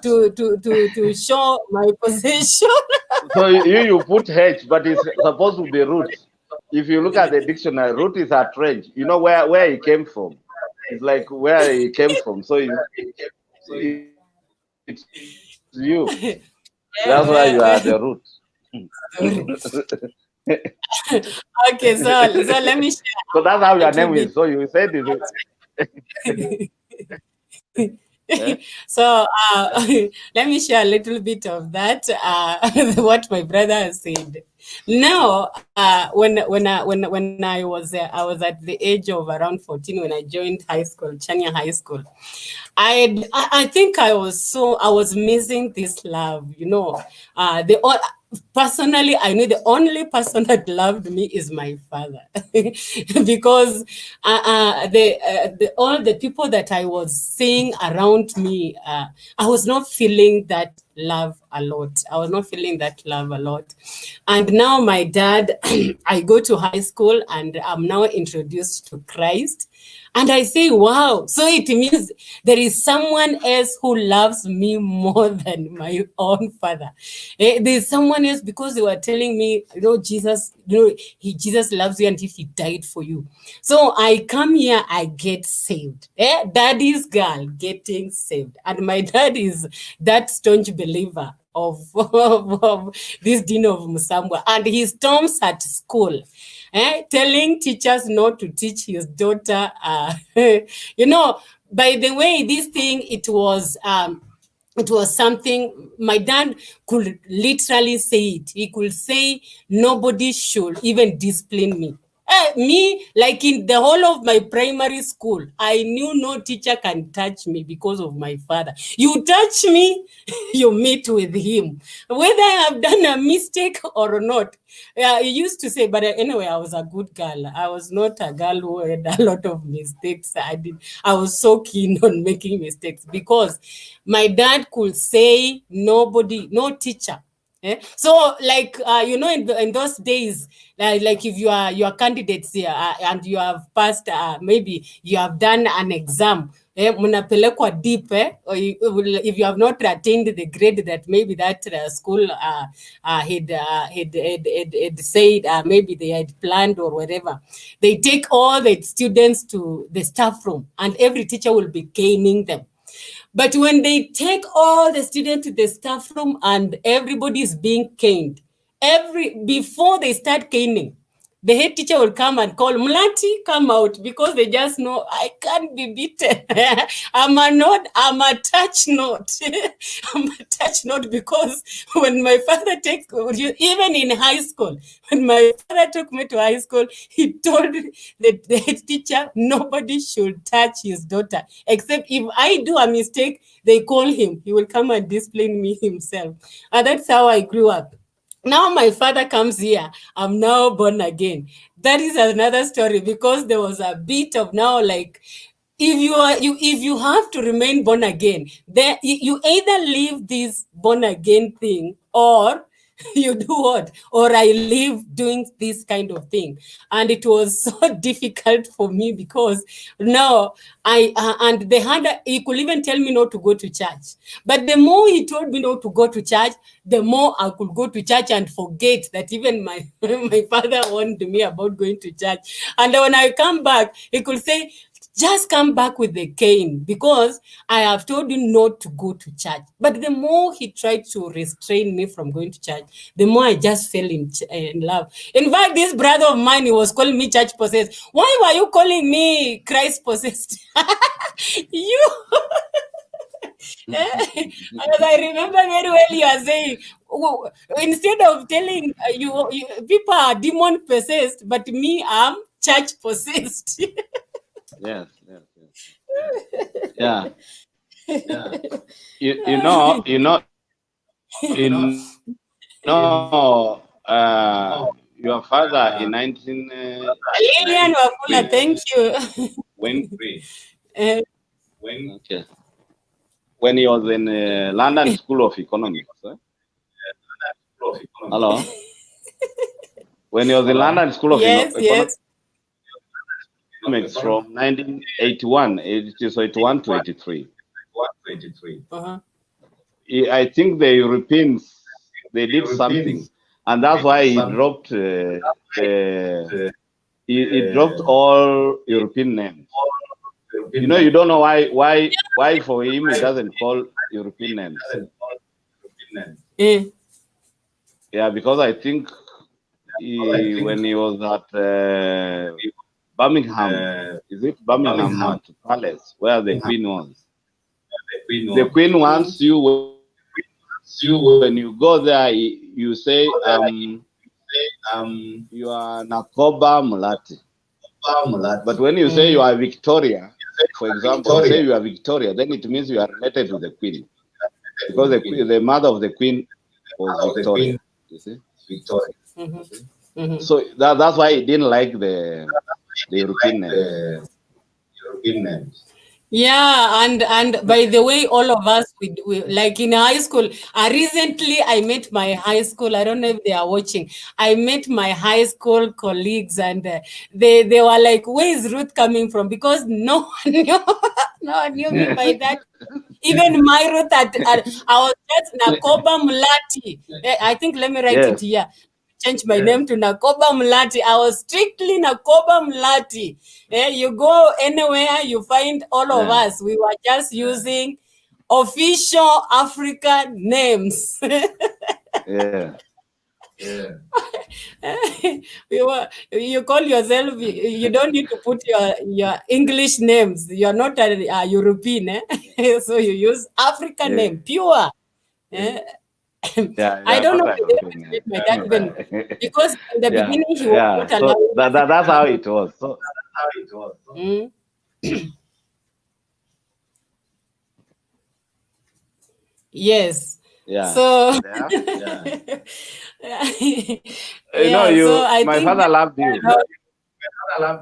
[SPEAKER 1] to show my possession.
[SPEAKER 2] So you put H, but it's supposed to be root. If you look at the dictionary, root is a trench. You know where he came from. It's like where he came from. So it's you. That's why you are the root.
[SPEAKER 1] Okay, so let me share
[SPEAKER 2] So that's how
[SPEAKER 1] a
[SPEAKER 2] your
[SPEAKER 1] little
[SPEAKER 2] name is.
[SPEAKER 1] bit.
[SPEAKER 2] So you said it. Eh?
[SPEAKER 1] So let me share a little bit of that. What my brother has said. Now, when I was at the age of around 14 when I joined high school, Chania High School. I think I was missing this love. Personally, I know the only person that loved me is my father, because all the people that I was seeing around me, I was not feeling that love a lot. I was not feeling that love a lot. And now my dad, I go to high school and I'm now introduced to Christ. And I say, wow, so it means there is someone else who loves me more than my own father. There's someone else because they were telling me, Jesus, Jesus loves you and he died for you. So I come here, I get saved. Daddy's girl getting saved. And my dad is that staunch believer of this Dean of Musambwa. And he storms at school. Telling teachers not to teach his daughter. By the way, this thing, it was something my dad could literally say it. He could say, nobody should even discipline me. Me, like in the whole of my primary school, I knew no teacher can touch me because of my father. You touch me, you meet with him, whether I have done a mistake or not. Yeah, he used to say, but anyway, I was a good girl. I was not a girl who had a lot of mistakes. I was so keen on making mistakes because my dad could say nobody, no teacher. So, like in those days, like if you are candidates here and you have passed, maybe you have done an exam, mnapelekwa deep, if you have not attained the grade that maybe that school had said, maybe they had planned or whatever, they take all the students to the staff room and every teacher will be caning them. But when they take all the students to the staff room and everybody is being caned, before they start caning, the head teacher will come and call Mlati, come out, because they just know I can't be beaten. I'm a touch note. I'm a touch note because when my father even in high school, when my father took me to high school, he told the head teacher nobody should touch his daughter, except if I do a mistake, they call him. He will come and discipline me himself. And that's how I grew up. Now my father comes here, I'm now born again. That is another story, because there was a bit of now, like, if you have to remain born again, then you either leave this born again thing, or you do what, or I live doing this kind of thing. And it was so difficult for me because now and he could even tell me not to go to church, but the more he told me not to go to church, the more I could go to church and forget that even my my father warned me about going to church. And when I come back, he could say, just come back with the cane because I have told you not to go to church. But the more he tried to restrain me from going to church, the more I just fell in love. In fact, this brother of mine, he was calling me church possessed. Why were you calling me Christ possessed? You. As I remember very well, you are saying, instead of telling you people are demon possessed, but me, I'm church possessed.
[SPEAKER 2] Yes, yes, yes. Yeah. Your father in 1993
[SPEAKER 1] Lilian Wafula, thank you.
[SPEAKER 2] when okay, when he was in London School of Economics. Hello. When he was in London School of
[SPEAKER 1] Yes,
[SPEAKER 2] Economics
[SPEAKER 1] yes.
[SPEAKER 2] from 1981, it is 81 to 83.
[SPEAKER 1] Uh-huh.
[SPEAKER 2] I think the Europeans, they did something, and that's why he dropped he dropped all European names. You don't know why for him he doesn't call European names. Yeah, because I think when he was at Birmingham, is it Birmingham Palace, where the Queen was? The Queen wants you, when you go there, you say, you are Nakoba Mulati. But when you say you are Victoria, for example, you say you are Victoria, then it means you are related to the Queen. Because the mother of the Queen was Victoria, you see? So that's why he didn't like the European names.
[SPEAKER 1] Yeah, and by the way, all of us, we like in high school. Recently, I met my high school. I don't know if they are watching. I met my high school colleagues, and they were like, "Where is Ruth coming from?" Because no one knew, no one knew me by that. Even my Ruth, I was just Nakoba Mulati. I think let me write it here. Change my name to Nakoba Mlati. I was strictly Nakoba Mlati. You go anywhere, you find all of us. We were just using official African names.
[SPEAKER 2] Yeah.
[SPEAKER 1] You call yourself, you don't need to put your English names. You're not a European. So you use African name, pure. I don't know my dad even, because in the beginning he was not allowed.
[SPEAKER 2] That's how it was. So
[SPEAKER 1] yes.
[SPEAKER 2] yeah.
[SPEAKER 1] So
[SPEAKER 2] my father loved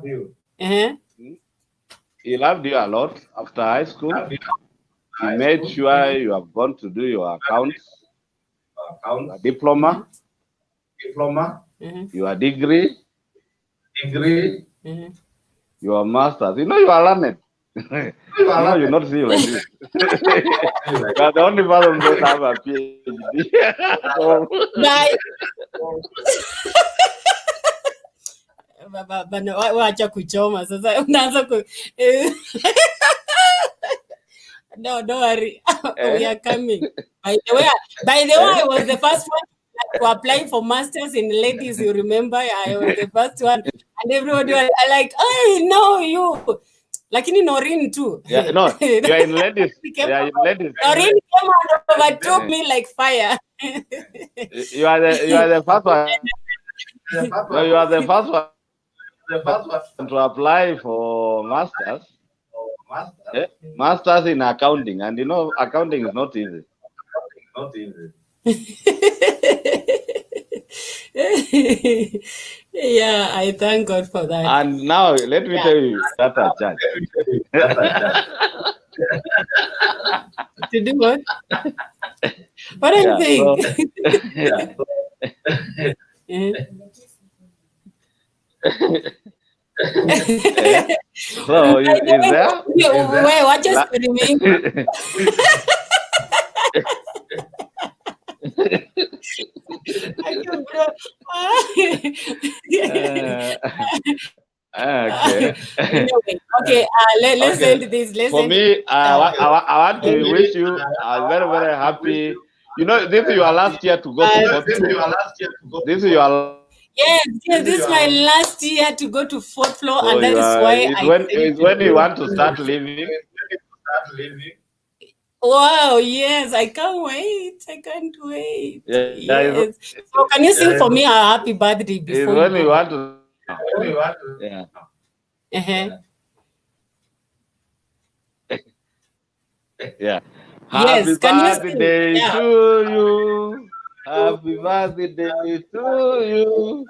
[SPEAKER 2] you.
[SPEAKER 1] Uh-huh.
[SPEAKER 2] He loved you a lot after high school. He made sure you have gone to do your accounts, your diploma, your degree, your master's. You are learned. You not see like this. You are the only person who don't have a PhD.
[SPEAKER 1] Wacha kuchoma sasa, unaanza ku no, don't worry. We are coming. By the way, I was the first one to apply for masters in ladies. You remember, I was the first one, and everybody was like, "Oh no, you." Like in Noreen too.
[SPEAKER 2] Yeah, no, you are in ladies.
[SPEAKER 1] Noreen came and overtook me like fire.
[SPEAKER 2] You are the first one. No, you are the first one to apply for masters. Masters in accounting, and accounting is not easy.
[SPEAKER 1] Yeah, I thank God for that.
[SPEAKER 2] And now let me tell you that a church.
[SPEAKER 1] To do what? What do you think?
[SPEAKER 2] So is there?
[SPEAKER 1] Wait, what just remain? Okay. Let's end this.
[SPEAKER 2] For me, I want to wish you a very, very happy. This is your last year to go to fourth floor. This is your
[SPEAKER 1] Yes, this is my last year to go to fourth floor, and that is why
[SPEAKER 2] it's when you want to start living.
[SPEAKER 1] Wow, yes, I can't wait. I can't wait.
[SPEAKER 2] Yes.
[SPEAKER 1] So can you sing for me a happy birthday before
[SPEAKER 2] when you want to? Yeah. Yeah.
[SPEAKER 1] Yes,
[SPEAKER 2] Happy birthday to you. Happy birthday to you.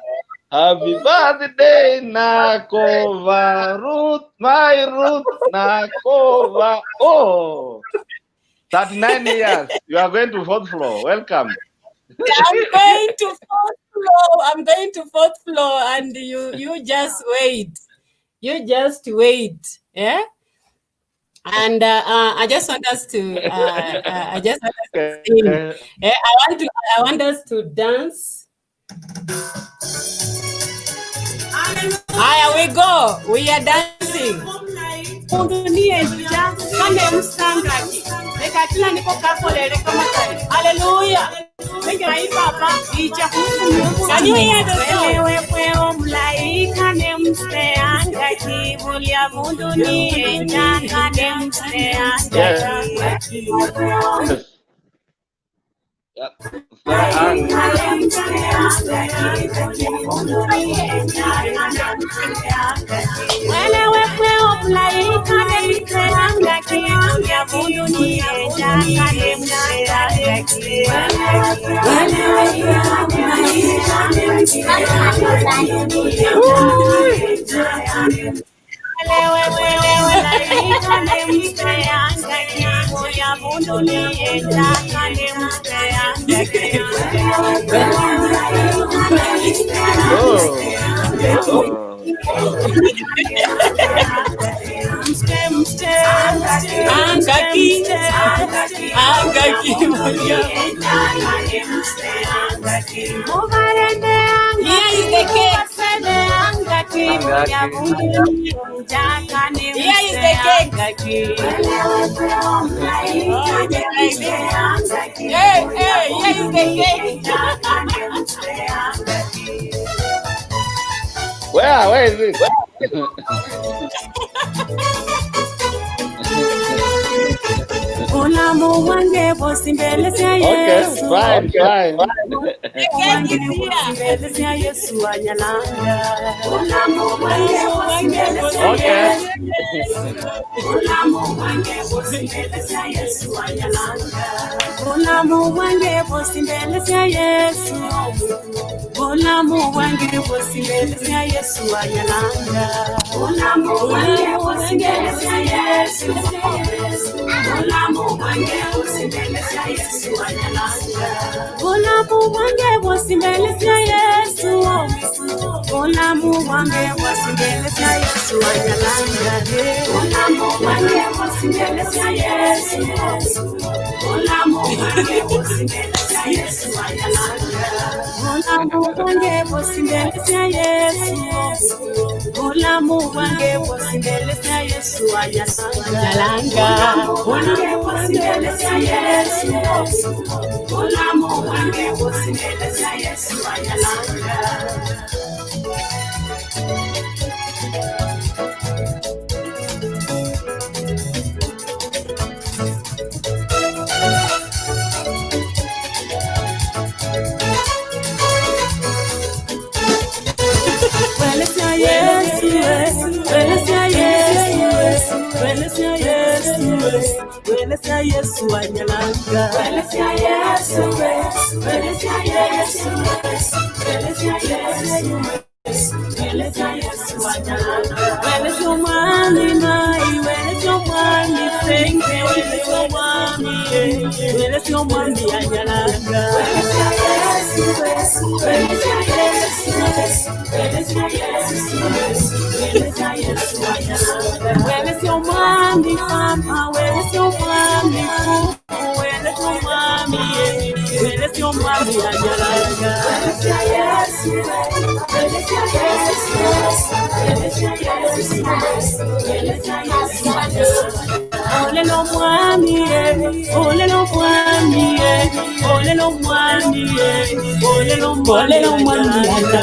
[SPEAKER 2] Happy birthday, Nakova. Ruth, my Ruth, Nakova. Oh, 39 years. You are going to fourth floor. Welcome.
[SPEAKER 1] I'm going to fourth floor, and you just wait. You just wait. Yeah. And I just want us to sing. I want us to dance. Here we go. We are dancing. Hallelujah. Can you hear the
[SPEAKER 2] Where is it?
[SPEAKER 1] Bulamu wange bosimbelezea Yesu.
[SPEAKER 2] Fine.
[SPEAKER 1] Wange bosimbelezea Yesu anyalanga. Bulamu wange bosimbelezea Yesu. Bulamu wange bosimbelezea Yesu anyalanga. Bulamu wange bosimbelezea Yesu. Bulamu wange bosimbelezea Yesu anyalanga. Bulamu wange bosimbelezea Yesu. Bulamu wange bosimbelezea Yesu anyalanga. Bulamu wange bosimbelezea Yesu. Bulamu wange bosimbelezea Yesu anyalanga. Bulamu wange bosimbelezea Yesu. Bulamu wange bosimbelezea Yesu anyalanga. Bulamu wange bosimbelezea Yesu. Bulamu wange bosimbelezea Yesu anyalanga. Wange bosimbelezea Yesu. Bulamu wange bosimbelezea Yesu anyalanga. Yesu anyalanga. Welezea Yesu. Welezea Yesu. Welezea Yesu. Welezea Yesu anyalanga. Welezea mwami mai. Welezea mwami senge. Welezea mwami. Welezea mwami anyalanga. Welezea Yesu. Welezea Yesu. Welezea Yesu. Welezea Yesu anyalanga. Welezea mwami mama. Welezea mwami. Welezea mwami. Welezea mwami anyalanga. Welezea Yesu. Welezea Yesu. Welezea Yesu. Welezea Yesu anyalanga. Ole no mwami. Ole no mwami. Ole no mwami. Ole no mwami anyalanga.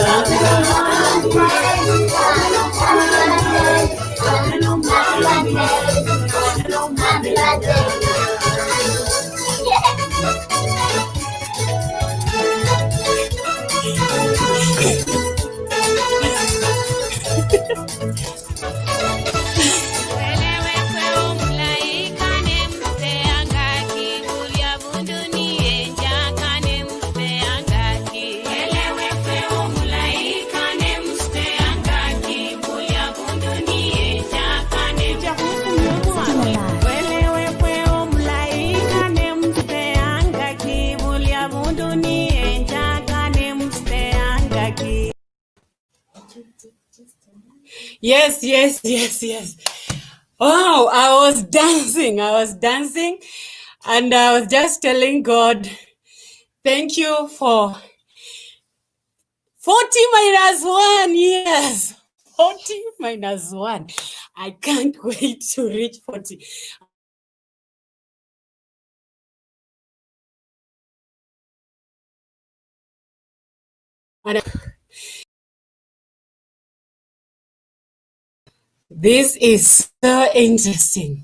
[SPEAKER 1] Yes. Oh, I was dancing, and I was just telling God, thank you for 40 minus 1 years. 40 minus 1. I can't wait to reach 40. And this is so interesting.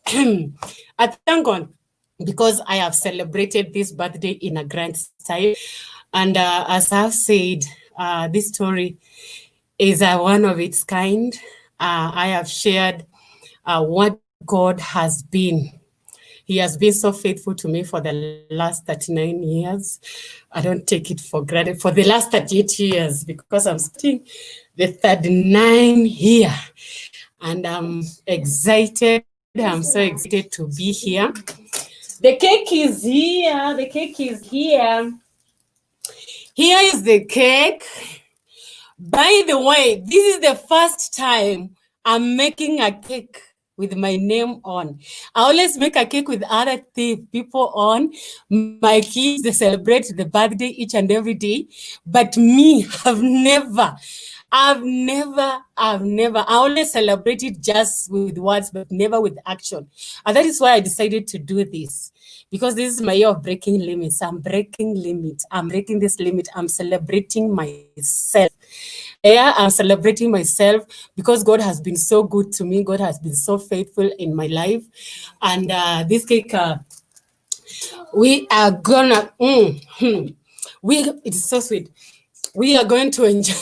[SPEAKER 1] I thank God because I have celebrated this birthday in a grand style. And as I've said, this story is one of its kind. I have shared what God has been. He has been so faithful to me for the last 39 years. I don't take it for granted. For the last 38 years, because I'm starting the 39 year. And I'm excited. I'm so excited to be here. The cake is here. The cake is here. Here is the cake. By the way, this is the first time I'm making a cake with my name on. I always make a cake with other people on. My kids, they celebrate the birthday each and every day. But me, I've never. I always celebrate it just with words, but never with action. And that is why I decided to do this. Because this is my year of breaking limits. I'm breaking limits. I'm breaking this limit. I'm celebrating myself. Yeah, I'm celebrating myself because God has been so good to me. God has been so faithful in my life. And this cake, we are gonna, it's so sweet. We are going to enjoy,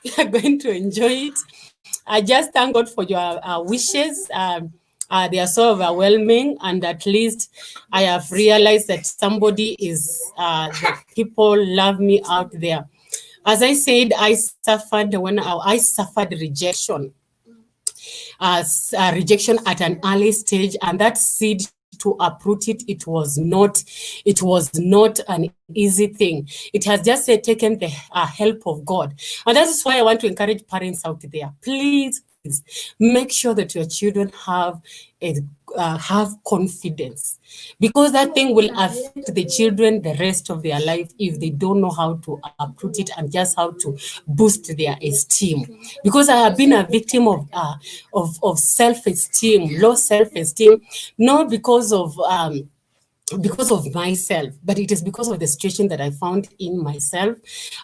[SPEAKER 1] we are going to enjoy it. I just thank God for your wishes. They are so overwhelming, and at least I have realized that somebody is, that people love me out there. As I said, I suffered I suffered rejection, rejection at an early stage, and that seed to uproot it, it was not an easy thing. It has just taken the help of God, and that is why I want to encourage parents out there. Please, make sure that your children have confidence, because that thing will affect the children the rest of their life if they don't know how to uproot it and just how to boost their esteem. Because I have been a victim of self-esteem, low self-esteem, not because of myself, but it is because of the situation that I found in myself.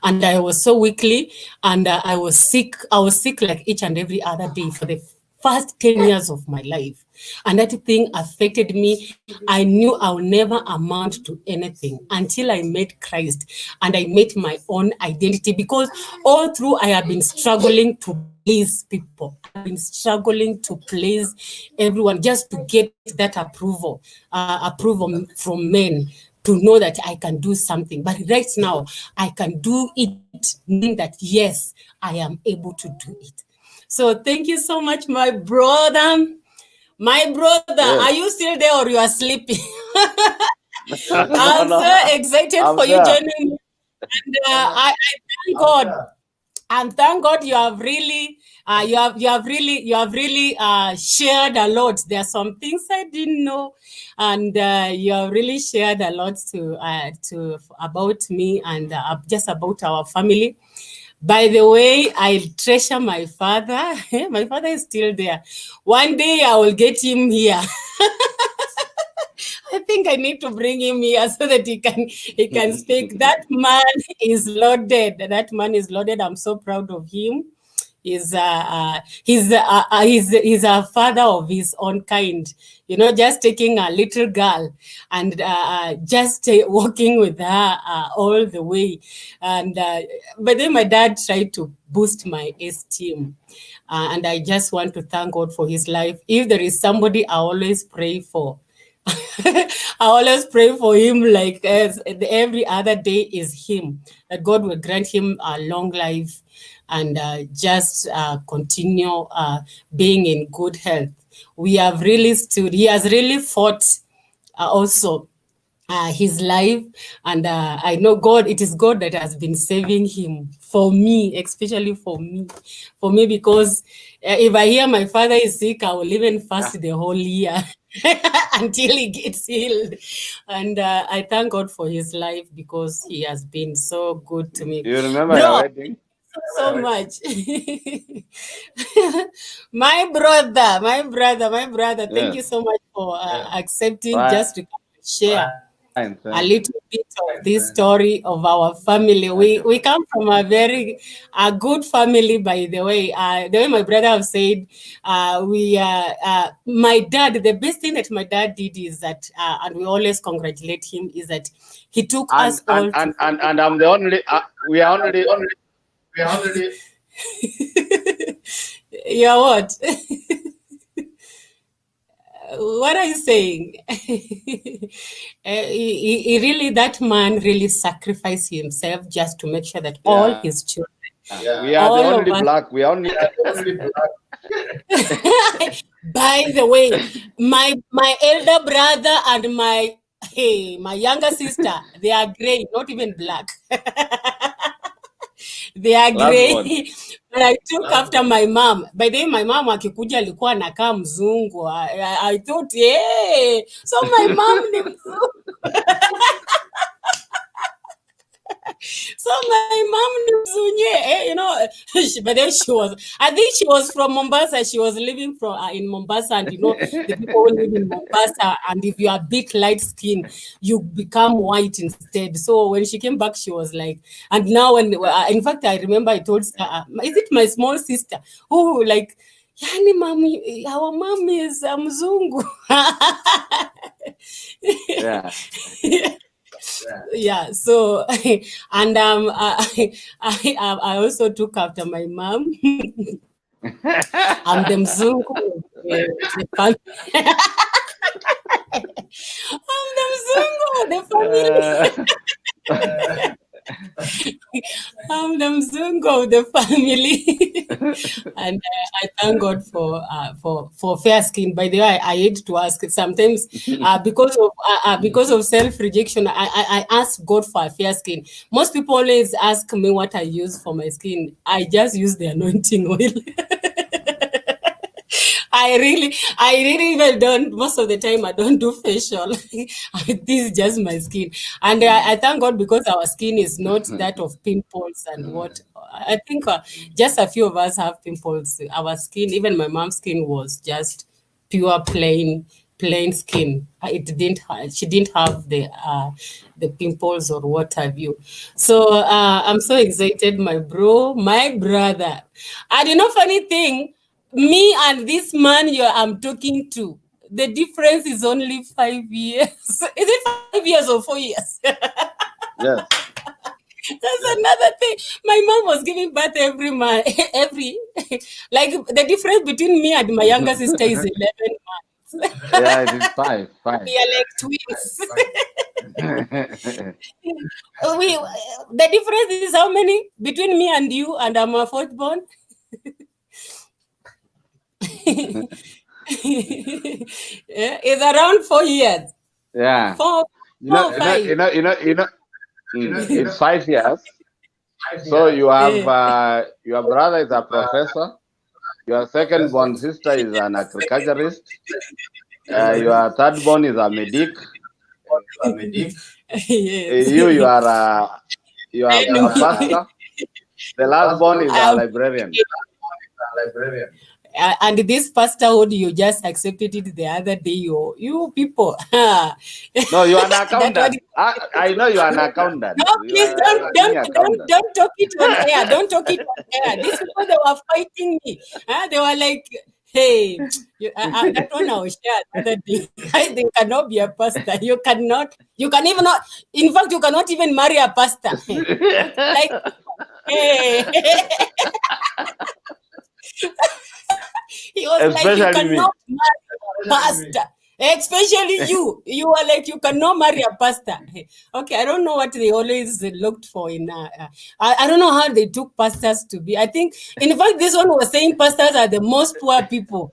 [SPEAKER 1] And I was so weakly, and I was sick. I was sick like each and every other day for the first 10 years of my life. And that thing affected me. I knew I'll never amount to anything until I met Christ and I met my own identity, because all through I have been struggling to please people. I've been struggling to please everyone just to get that approval from men, to know that I can do something. But right now, I can do it, knowing that yes, I am able to do it. So thank you so much, my brother. My brother,
[SPEAKER 2] Yes.
[SPEAKER 1] are you still there or you are sleeping?
[SPEAKER 2] No,
[SPEAKER 1] I'm
[SPEAKER 2] no,
[SPEAKER 1] so excited
[SPEAKER 2] I'm
[SPEAKER 1] for you
[SPEAKER 2] there.
[SPEAKER 1] joining me. And I thank God. And thank God you have really, you have really shared a lot. There are some things I didn't know, and you have really shared a lot to about me and just about our family. By the way, I treasure my father. My father is still there. One day I will get him here. I think I need to bring him here so that he can speak. That man is loaded. That man is loaded. I'm so proud of him. He's a father of his own kind. You know, just taking a little girl and just walking with her all the way. And but then my dad tried to boost my esteem. And I just want to thank God for his life. If there is somebody I always pray for, I always pray for him, like as every other day is him, that God will grant him a long life and just continue being in good health. We have really stood, he has really fought also his life, and I know God, it is God that has been saving him, for me, especially for me, because if I hear my father is sick, I will even fast the whole year until he gets healed. And I thank God for his life, because he has been so good to me.
[SPEAKER 2] You remember your
[SPEAKER 1] Bro,
[SPEAKER 2] wedding?
[SPEAKER 1] so much. My brother, thank
[SPEAKER 2] Yes.
[SPEAKER 1] you so much for accepting
[SPEAKER 2] Fine,
[SPEAKER 1] just to share
[SPEAKER 2] thank
[SPEAKER 1] a
[SPEAKER 2] you.
[SPEAKER 1] little bit of this story of our family. We come from a good family, by the way. The way my brother have said, my dad. The best thing that my dad did is that, and we always congratulate him, is that he took
[SPEAKER 2] And
[SPEAKER 1] us all to.
[SPEAKER 2] I'm the only. We are only.
[SPEAKER 1] You're what? What are you saying? He really, that man really sacrificed himself just to make sure that all
[SPEAKER 2] Yeah.
[SPEAKER 1] his children,
[SPEAKER 2] We are the
[SPEAKER 1] all of
[SPEAKER 2] only
[SPEAKER 1] us.
[SPEAKER 2] black. We are only.
[SPEAKER 1] By the way, my elder brother and my younger sister, they are gray, not even black. They are
[SPEAKER 2] Last one.
[SPEAKER 1] gray. But I took after my mom. By the way, my mom akikuja alikuwa anakaa mzungu. I thought, yeah. So my mom ni mzungu. So my mom ni mzunye. You know, but then I think she was from Mombasa. She was living in Mombasa, and the people who live in Mombasa, and if you are big light skin, you become white instead. So when she came back, she was like, and now when in fact I remember I told her, is it my small sister who like, yani mommy, our mom is mzungu. Yeah, so and I also took after my mom. I'm the mzungu. The family. I'm the mzungu, the family. I'm the mzungu of the family. And I thank God for fair skin. By the way, I hate to ask sometimes because of self-rejection, I ask God for a fair skin. Most people always ask me what I use for my skin. I just use the anointing oil. I really even don't. Most of the time, I don't do facial. This is just my skin, and I thank God because our skin is not that of pimples and what. I think just a few of us have pimples. Our skin, even my mom's skin, was just pure plain skin. She didn't have the pimples or what have you. So I'm so excited, my brother. And funny thing, me and this man I'm talking to, the difference is only 5 years. Is it 5 years or 4 years?
[SPEAKER 2] Yes.
[SPEAKER 1] That's another thing. My mom was giving birth every month, like the difference between me and my younger sister is 11 months.
[SPEAKER 2] Yeah, it is 5.
[SPEAKER 1] We are like twins. The difference is how many between me and you, and I'm a fourth born. Yeah, it's around 4 years.
[SPEAKER 2] Yeah.
[SPEAKER 1] 4, 5.
[SPEAKER 2] It's 5 years. So you have your brother is a professor. Your second born sister is an agriculturist. Your third born is a medic.
[SPEAKER 1] Yes.
[SPEAKER 2] You are a pastor. The last born is a librarian.
[SPEAKER 1] And this pastorhood, you just accepted it the other day. You people.
[SPEAKER 2] No, you are an accountant. I know you are an accountant.
[SPEAKER 1] No, please don't talk it on air. Don't talk it on air. These people, they were fighting me. They were like, hey, that one I was shared the other day. They cannot be a pastor. You can even not, in fact, you cannot even marry a pastor. Like, hey. He was
[SPEAKER 2] Especially
[SPEAKER 1] like, you cannot marry a pastor. Especially you. You are like, you cannot marry a pastor. Okay, I don't know what they always looked for in. I don't know how they took pastors to be. I think, in fact, this one was saying pastors are the most poor people.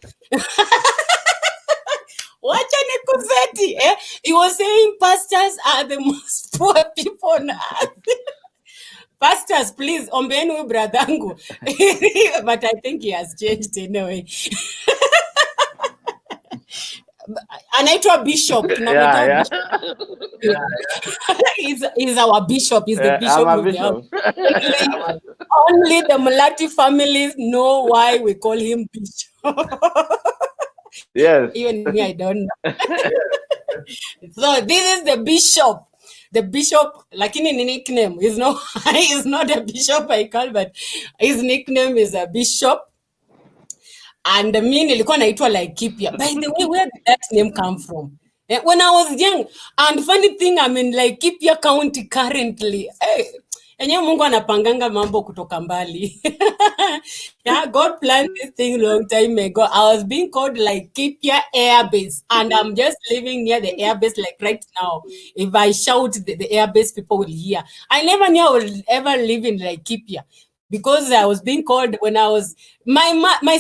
[SPEAKER 1] Wacha nikuzeti, He was saying pastors are the most poor people on earth. Pastors, please, ombeni bradangu. But I think he has changed anyway. Anaitwa bishop.
[SPEAKER 2] Yeah.
[SPEAKER 1] He's our bishop. He's the bishop.
[SPEAKER 2] I'm a bishop.
[SPEAKER 1] Only the Mulati families know why we call him bishop.
[SPEAKER 2] Yes.
[SPEAKER 1] Even me, I don't know. So this is the bishop. The bishop, like in a nickname, he's not a bishop I call, but his nickname is a bishop. And me nilikuwa naitwa Laikipia. By the way, where did that name come from? When I was young, and funny thing, I'm in Laikipia County currently. Enye Mungu anapanganga mambo kutoka mbali. Yeah, God planned this thing long time ago. I was being called Laikipia Air Base, and I'm just living near the air base like right now. If I shout, the air base people will hear. I never knew I would ever live in Laikipia, because I was being called when I was my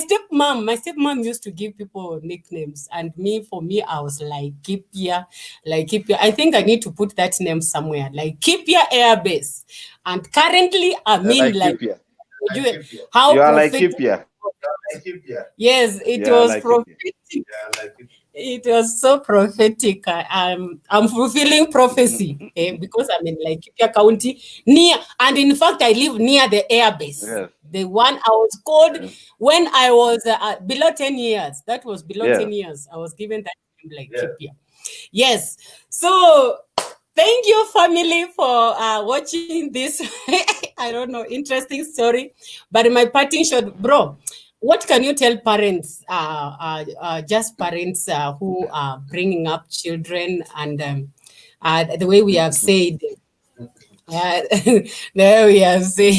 [SPEAKER 1] stepmom used to give people nicknames, and for me I was Laikipia. I think I need to put that name somewhere, Laikipia Air Base. And currently I'm in
[SPEAKER 2] Laikipia.
[SPEAKER 1] How
[SPEAKER 2] you are
[SPEAKER 1] prophetic.
[SPEAKER 2] Laikipia.
[SPEAKER 1] Yes, it was prophetic. It was so prophetic. I'm fulfilling prophecy because I'm in Laikipia County near, and in fact, I live near the airbase.
[SPEAKER 2] Yes.
[SPEAKER 1] The one I was called
[SPEAKER 2] Yes.
[SPEAKER 1] when I was below 10 years. That was below
[SPEAKER 2] Yes.
[SPEAKER 1] 10 years. I was given that name, Laikipia. Yes. So thank you, family, for watching this. I don't know, interesting story. But my parting shot, bro, what can you tell parents, just parents who are bringing up children and the way we have said, the way we have said,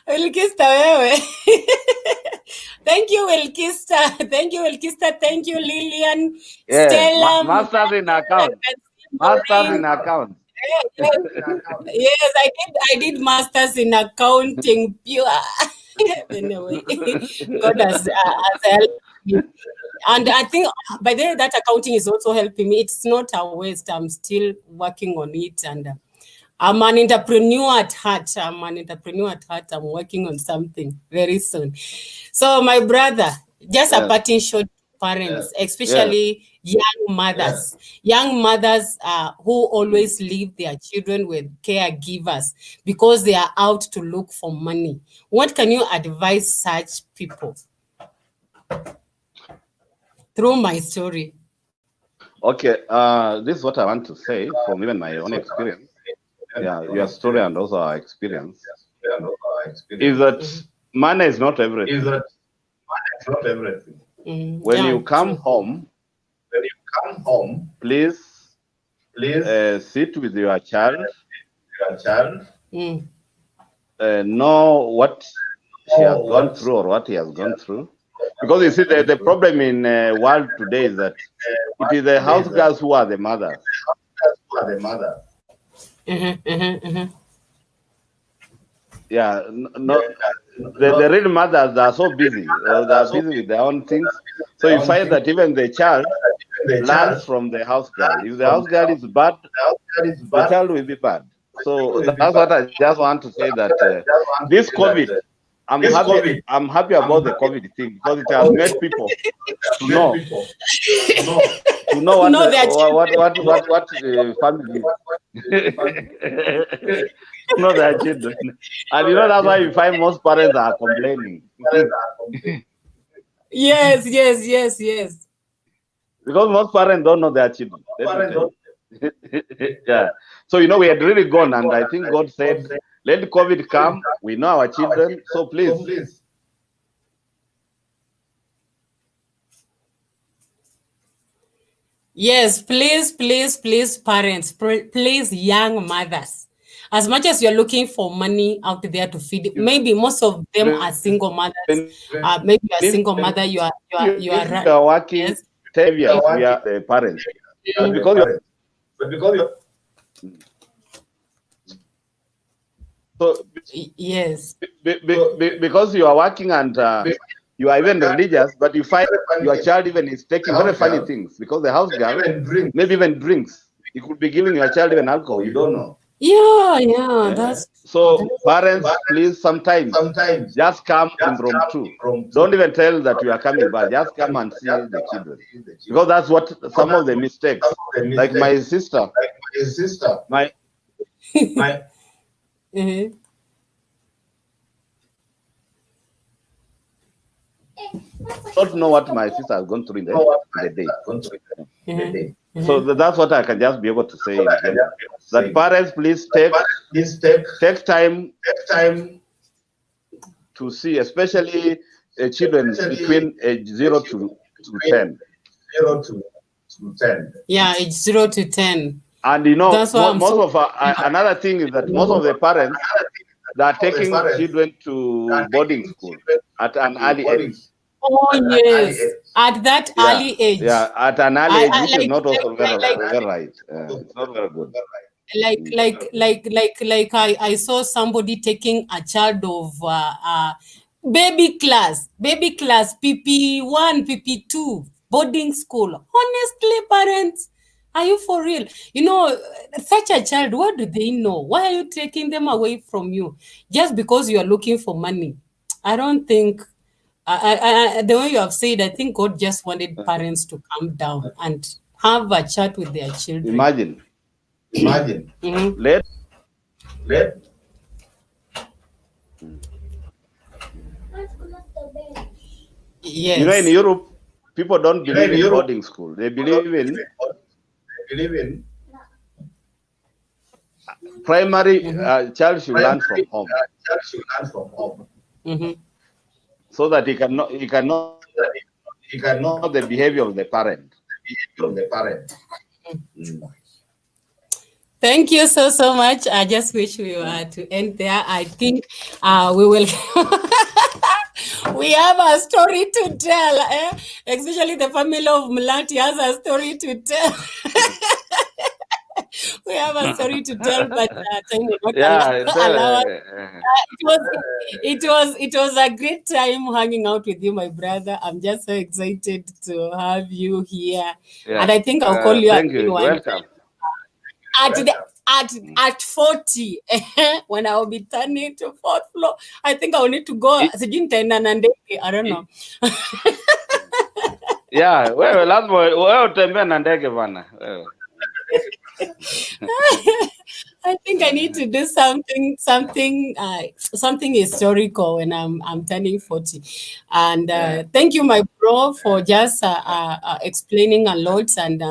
[SPEAKER 1] Wilkista wewe. Thank you, Wilkista. Thank you, Wilkista. Thank you, Lillian,
[SPEAKER 2] Yeah.
[SPEAKER 1] Stella,
[SPEAKER 2] Masters in account. Masters in account.
[SPEAKER 1] Yes, I did masters in accounting. Pure. Anyway, God has helped me, and I think by the way that accounting is also helping me. It's not a waste. I'm still working on it, and I'm an entrepreneur at heart. I'm working on something very soon. So, my brother, just a
[SPEAKER 2] Yes.
[SPEAKER 1] parting shot to parents, especially young mothers who always leave their children with caregivers because they are out to look for money. What can you advise such people? Through my story.
[SPEAKER 2] Okay. This is what I want to say from even my own experience. Yeah, your story and also our experience is that money is not everything. When you come home, please sit with your child, know what she has gone through or what he has gone through. Because you see, the problem in world today is that it is the house girls who are the mothers. Yeah, no, the real mothers are so busy. They are busy with their own things. So you find that even the child learns from the house girl. If the house girl is bad, the child will be bad. So that's what I just want to say, that this COVID, I'm happy about the COVID thing because it has made people to know what family is. Know their children. And that's why you find most parents are complaining.
[SPEAKER 1] Yes.
[SPEAKER 2] Because most parents don't know their children. Yeah. So we had really gone, and I think God said, let COVID come. We know our children. So please.
[SPEAKER 1] Yes, please, parents, please, young mothers. As much as you're looking for money out there to feed, maybe most of them are single mothers. Maybe you're a single mother. You are
[SPEAKER 2] working
[SPEAKER 1] yes.
[SPEAKER 2] 10 years. We are the parents. But because you're so
[SPEAKER 1] yes,
[SPEAKER 2] because you are working and you are even religious, but you find your child even is taking very funny things because the house girl maybe even drinks. You could be giving your child even alcohol. You don't know.
[SPEAKER 1] Yeah. That's
[SPEAKER 2] so. Parents, please, sometimes just come in room 2. Don't even tell that you are coming back. Just come and see the children, because that's what some of the mistakes. Like my sister, my don't know what my sister has gone through in the day. So that's what I can just be able to say. That parents, please take time to see, especially children between age 0 to 10.
[SPEAKER 1] Yeah, age 0 to 10.
[SPEAKER 2] And most of another thing is that most of the parents, they are taking children to boarding school at an early age.
[SPEAKER 1] Oh yes, at that early age.
[SPEAKER 2] Yeah, at an early age, which is not also very right. It's not very good.
[SPEAKER 1] I saw somebody taking a child of baby class PP1, PP2 boarding school. Honestly, parents, are you for real? Such a child, what do they know? Why are you taking them away from you just because you are looking for money? I don't think The way you have said, I think God just wanted parents to come down and have a chat with their children.
[SPEAKER 2] Imagine.
[SPEAKER 1] Mm-hmm.
[SPEAKER 2] Let
[SPEAKER 1] Yes.
[SPEAKER 2] in Europe, people don't believe in boarding school. They believe in primary. Child should learn from home,
[SPEAKER 1] Mm-hmm.
[SPEAKER 2] so that he cannot the behavior of the parent.
[SPEAKER 1] Thank you so much. I just wish we were to end there. I think we will. We have a story to tell, especially the family of Mulati has a story to tell. We have a story to tell, but time will not allow us. It was a great time hanging out with you, my brother. I'm just so excited to have you here, and I think I'll call you
[SPEAKER 2] Thank
[SPEAKER 1] again
[SPEAKER 2] you.
[SPEAKER 1] one
[SPEAKER 2] Welcome.
[SPEAKER 1] at 40 when I will be turning to fourth floor. I think I will need to go. I don't know.
[SPEAKER 2] Yeah, wewe lazima wewe utembee na ndege bwana.
[SPEAKER 1] I think I need to do something historical when I'm turning 40. And thank you, my bro, for just explaining a lot. And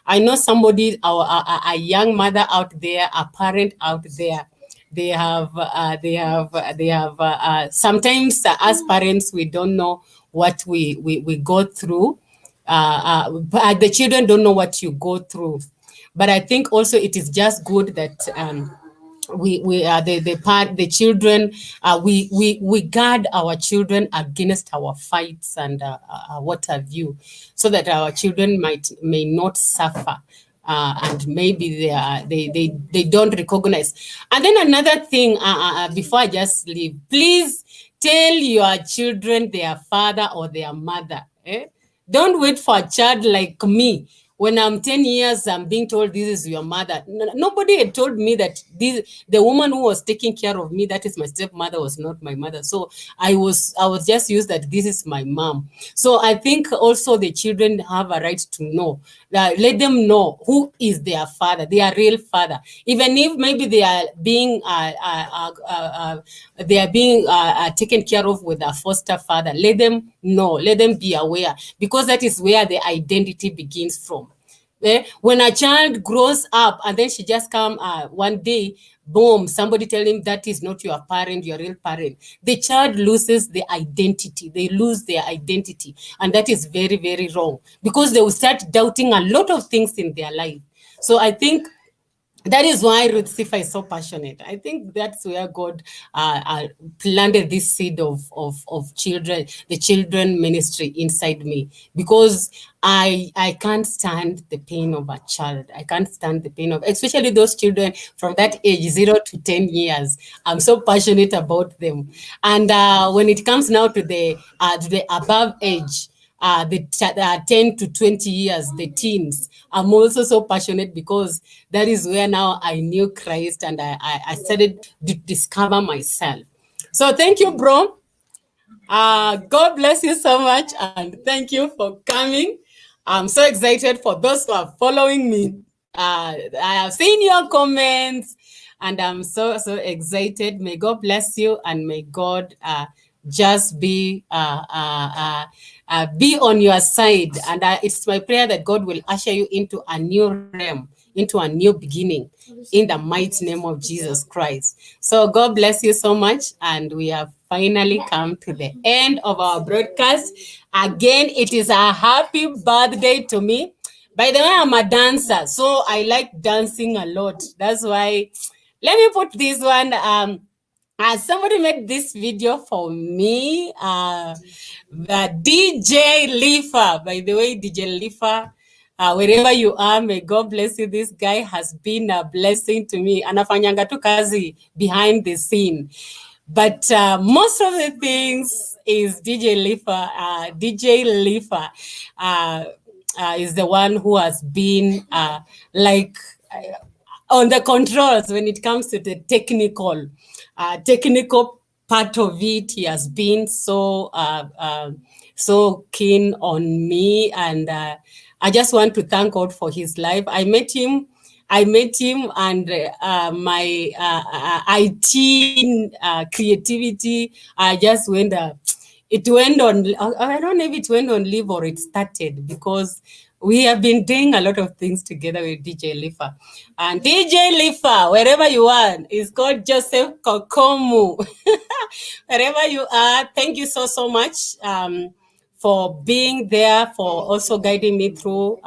[SPEAKER 1] I know somebody, a young mother out there, a parent out there. They have sometimes as parents we don't know what we go through. But the children don't know what you go through. But I think also it is just good that we are the children. We guard our children against our fights and what have you, so that our children may not suffer. And maybe they don't recognize. And then another thing, before I just leave, please tell your children their father or their mother. Don't wait for a child like me. When I'm 10 years, I'm being told this is your mother. Nobody had told me that the woman who was taking care of me, that is my stepmother, was not my mother. So I was just used that this is my mom. So I think also the children have a right to know. Let them know who is their father, their real father. Even if maybe they are being taken care of with a foster father, let them know, let them be aware, because that is where the identity begins from. When a child grows up and then she just come one day, boom, somebody tell him that is not your parent, your real parent. The child loses the identity. They lose their identity. And that is very, very wrong, because they will start doubting a lot of things in their life. So I think that is why Ruth Sifa is so passionate. I think that's where God planted this seed of children, the children ministry inside me, because I can't stand the pain of a child. I can't stand the pain of, especially those children from that age, 0 to 10 years. I'm so passionate about them. And when it comes now to the above age, the 10 to 20 years, the teens, I'm also so passionate, because that is where now I knew Christ and I started to discover myself. So thank you, bro. God bless you so much, and thank you for coming. I'm so excited for those who are following me. I have seen your comments, and I'm so excited. May God bless you, and may God just be on your side. And it's my prayer that God will usher you into a new realm, into a new beginning, in the mighty name of Jesus Christ. So God bless you so much, and we have finally come to the end of our broadcast. Again, it is a happy birthday to me. By the way, I'm a dancer, so I like dancing a lot. That's why, let me put this one. Somebody made this video for me. The DJ Lifa. By the way, DJ Lifa, wherever you are, may God bless you. This guy has been a blessing to me. Anafanyanga tu kazi behind the scene. But most of the things is DJ Lifa. DJ Lifa is the one who has been on the controls when it comes to the technical part of it. He has been so keen on me, and I just want to thank God for his life. I met him, and my IT creativity. I just went. It went on. I don't know if it went on leave or it started, because we have been doing a lot of things together with DJ Lifa. And DJ Lifa, wherever you are, is called Joseph Kokomu. Wherever you are, thank you so much for being there, for also guiding me through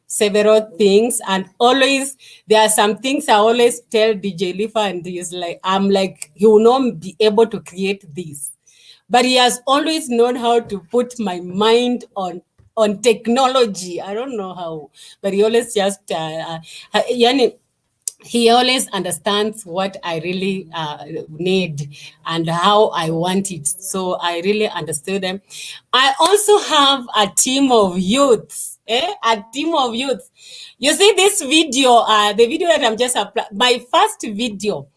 [SPEAKER 1] several things. And always, there are some things I always tell DJ Lifa, and he's like, I'm like, he will not be able to create this. But he has always known how to put my mind on technology. I don't know how, but he always just he always understands what I really need and how I want it. So I really understood them. I also have a team of youths. A team of youths. You see this video, the video that I'm just my first video.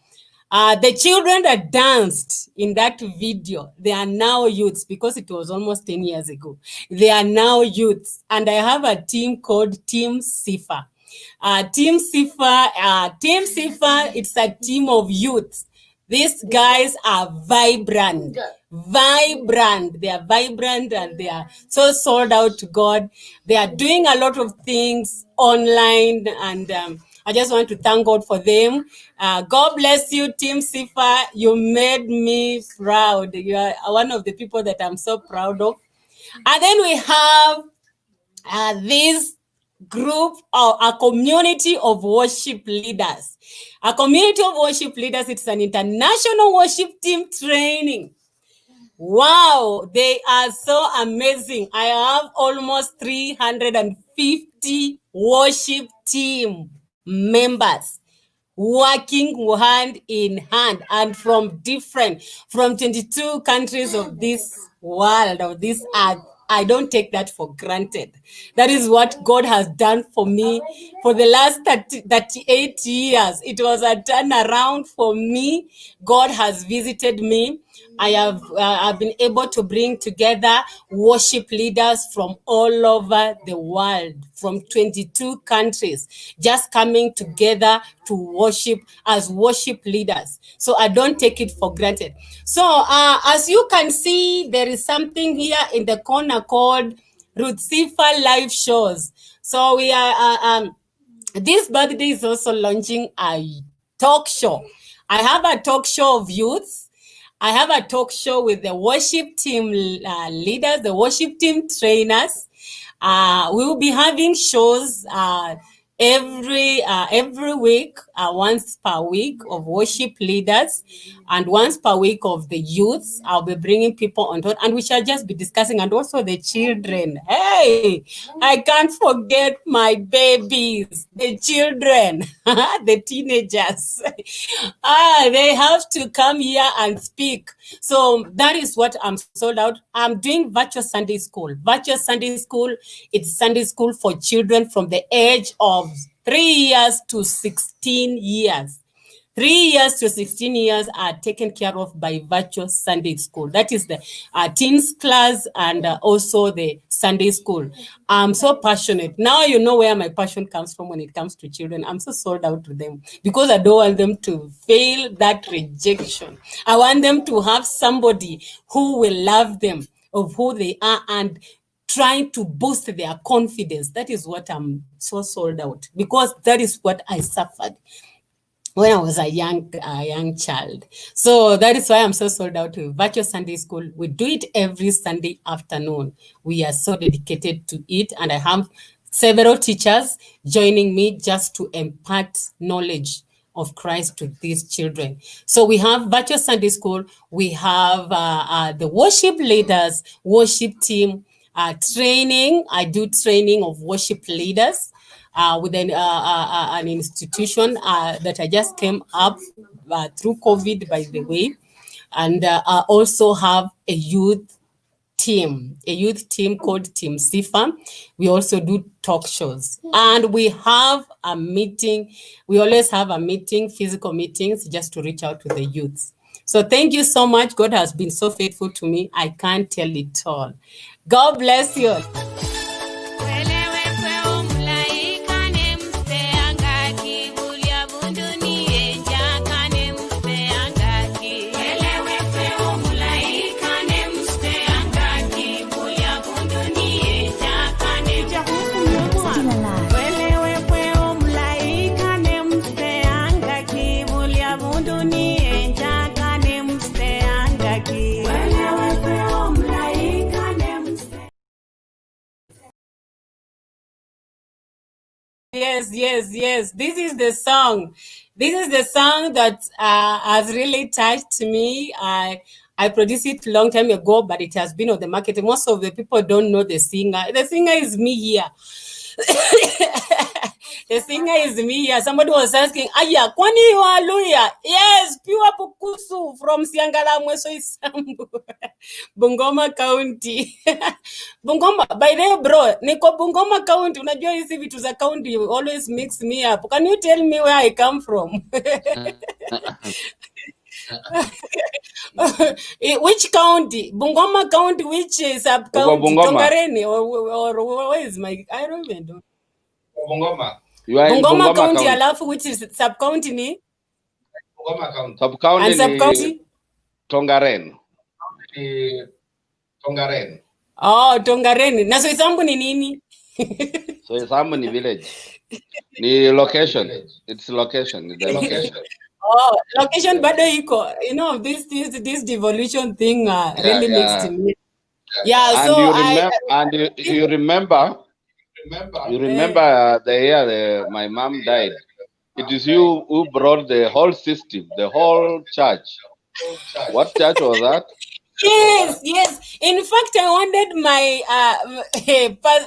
[SPEAKER 1] The children that danced in that video, they are now youths, because it was almost 10 years ago. They are now youths. And I have a team called Team Sifa. Team Sifa, it's a team of youths. These guys are vibrant. They are vibrant, and they are so sold out to God. They are doing a lot of things online, and I just want to thank God for them. God bless you, Team Sifa. You made me proud. You are one of the people that I'm so proud of. And then we have this group, or a community of worship leaders. A community of worship leaders, it's an international worship team training. Wow, they are so amazing. I have almost 350 worship team members working hand in hand, and from 22 countries of this world, of this earth. I don't take that for granted. That is what God has done for me for the last 38 years. It was a turnaround for me. God has visited me. I have I've been able to bring together worship leaders from all over the world, from 22 countries, just coming together to worship as worship leaders. So I don't take it for granted. So as you can see, there is something here in the corner called Ruth Sifa live shows. So we are this birthday is also launching a talk show. I have a talk show of youths. I have a talk show with the worship team leaders, the worship team trainers. We will be having shows every week, once per week of worship leaders, and once per week of the youths. I'll be bringing people on board, and we shall just be discussing, and also the children. Hey, I can't forget my babies, the children, the teenagers. They have to come here and speak. So that is what I'm sold out. I'm doing virtual Sunday school. Virtual Sunday school, it's Sunday school for children from the age of 3 years to 16 years. 3 years to 16 years are taken care of by virtual Sunday school. That is the teens class, and also the Sunday school. I'm so passionate. Now you know where my passion comes from when it comes to children. I'm so sold out to them, because I don't want them to fail that rejection. I want them to have somebody who will love them of who they are, and trying to boost their confidence. That is what I'm so sold out, because that is what I suffered when I was a young child. So that is why I'm so sold out to virtual Sunday school. We do it every Sunday afternoon. We are so dedicated to it, and I have several teachers joining me just to impart knowledge of Christ to these children. So we have virtual Sunday school. We have the worship leaders, worship team training. I do training of worship leaders with an institution that I just came up through COVID, by the way. And I also have a youth team called Team Sifa. We also do talk shows, and we have a meeting. We always have a meeting, physical meetings, just to reach out to the youths. So thank you so much. God has been so faithful to me. I can't tell it all. God bless you. Yes. This is the song. This is the song that has really touched me. I produced it a long time ago, but it has been on the market. Most of the people don't know the singer. The singer is me here. The singer is me here. Somebody was asking, Aya, kwani you hallelujah? Yes, pure Bukusu from Siangalamwe Soisambu, Bungoma County. Bungoma, by the way, bro, niko Bungoma County. Unajua hizi vitu za county always mix me up. Can you tell me where I come from? Which county? Bungoma County, which sub county? Tongareni or where is my? I don't even know.
[SPEAKER 2] Bungoma. You are
[SPEAKER 1] Bungoma
[SPEAKER 2] in Bungoma
[SPEAKER 1] County,
[SPEAKER 2] County.
[SPEAKER 1] alafu which is sub county ni?
[SPEAKER 2] Bungoma County. Sub county
[SPEAKER 1] and sub county?
[SPEAKER 2] Tongaren.
[SPEAKER 1] Tongaren. Oh, Tongaren. Na Soisambu ni nini?
[SPEAKER 2] Soisambu ni village. Ni location. It's location. It's the location.
[SPEAKER 1] Oh, location bado iko. You know, this devolution thing really makes me. Yeah,
[SPEAKER 2] and so you remember the year my mom died. It is you who brought the whole system, the whole church. What church was that?
[SPEAKER 1] Yes. In fact, I wanted my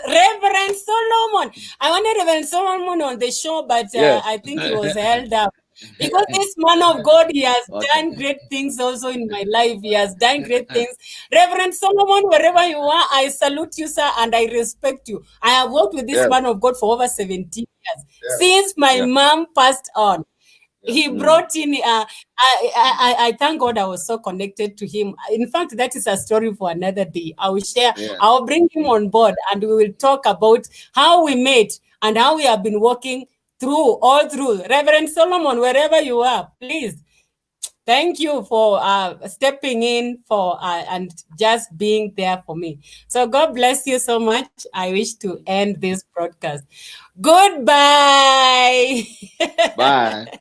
[SPEAKER 1] Reverend Solomon. I wanted Reverend Solomon on the show, but I think he was held up. Because this man of God, he has done great things also in my life. He has done great things. Reverend Solomon, wherever you are, I salute you, sir, and I respect you. I have worked with this man of God for over 17 years. Since my mom passed on. He brought in, I thank God I was so connected to him. In fact, that is a story for another day. I will share, I'll bring him on board and we will talk about how we met and how we have been working all through. Reverend Solomon, wherever you are, please. Thank you for stepping in for and just being there for me. So God bless you so much. I wish to end this broadcast. Goodbye.
[SPEAKER 2] Bye.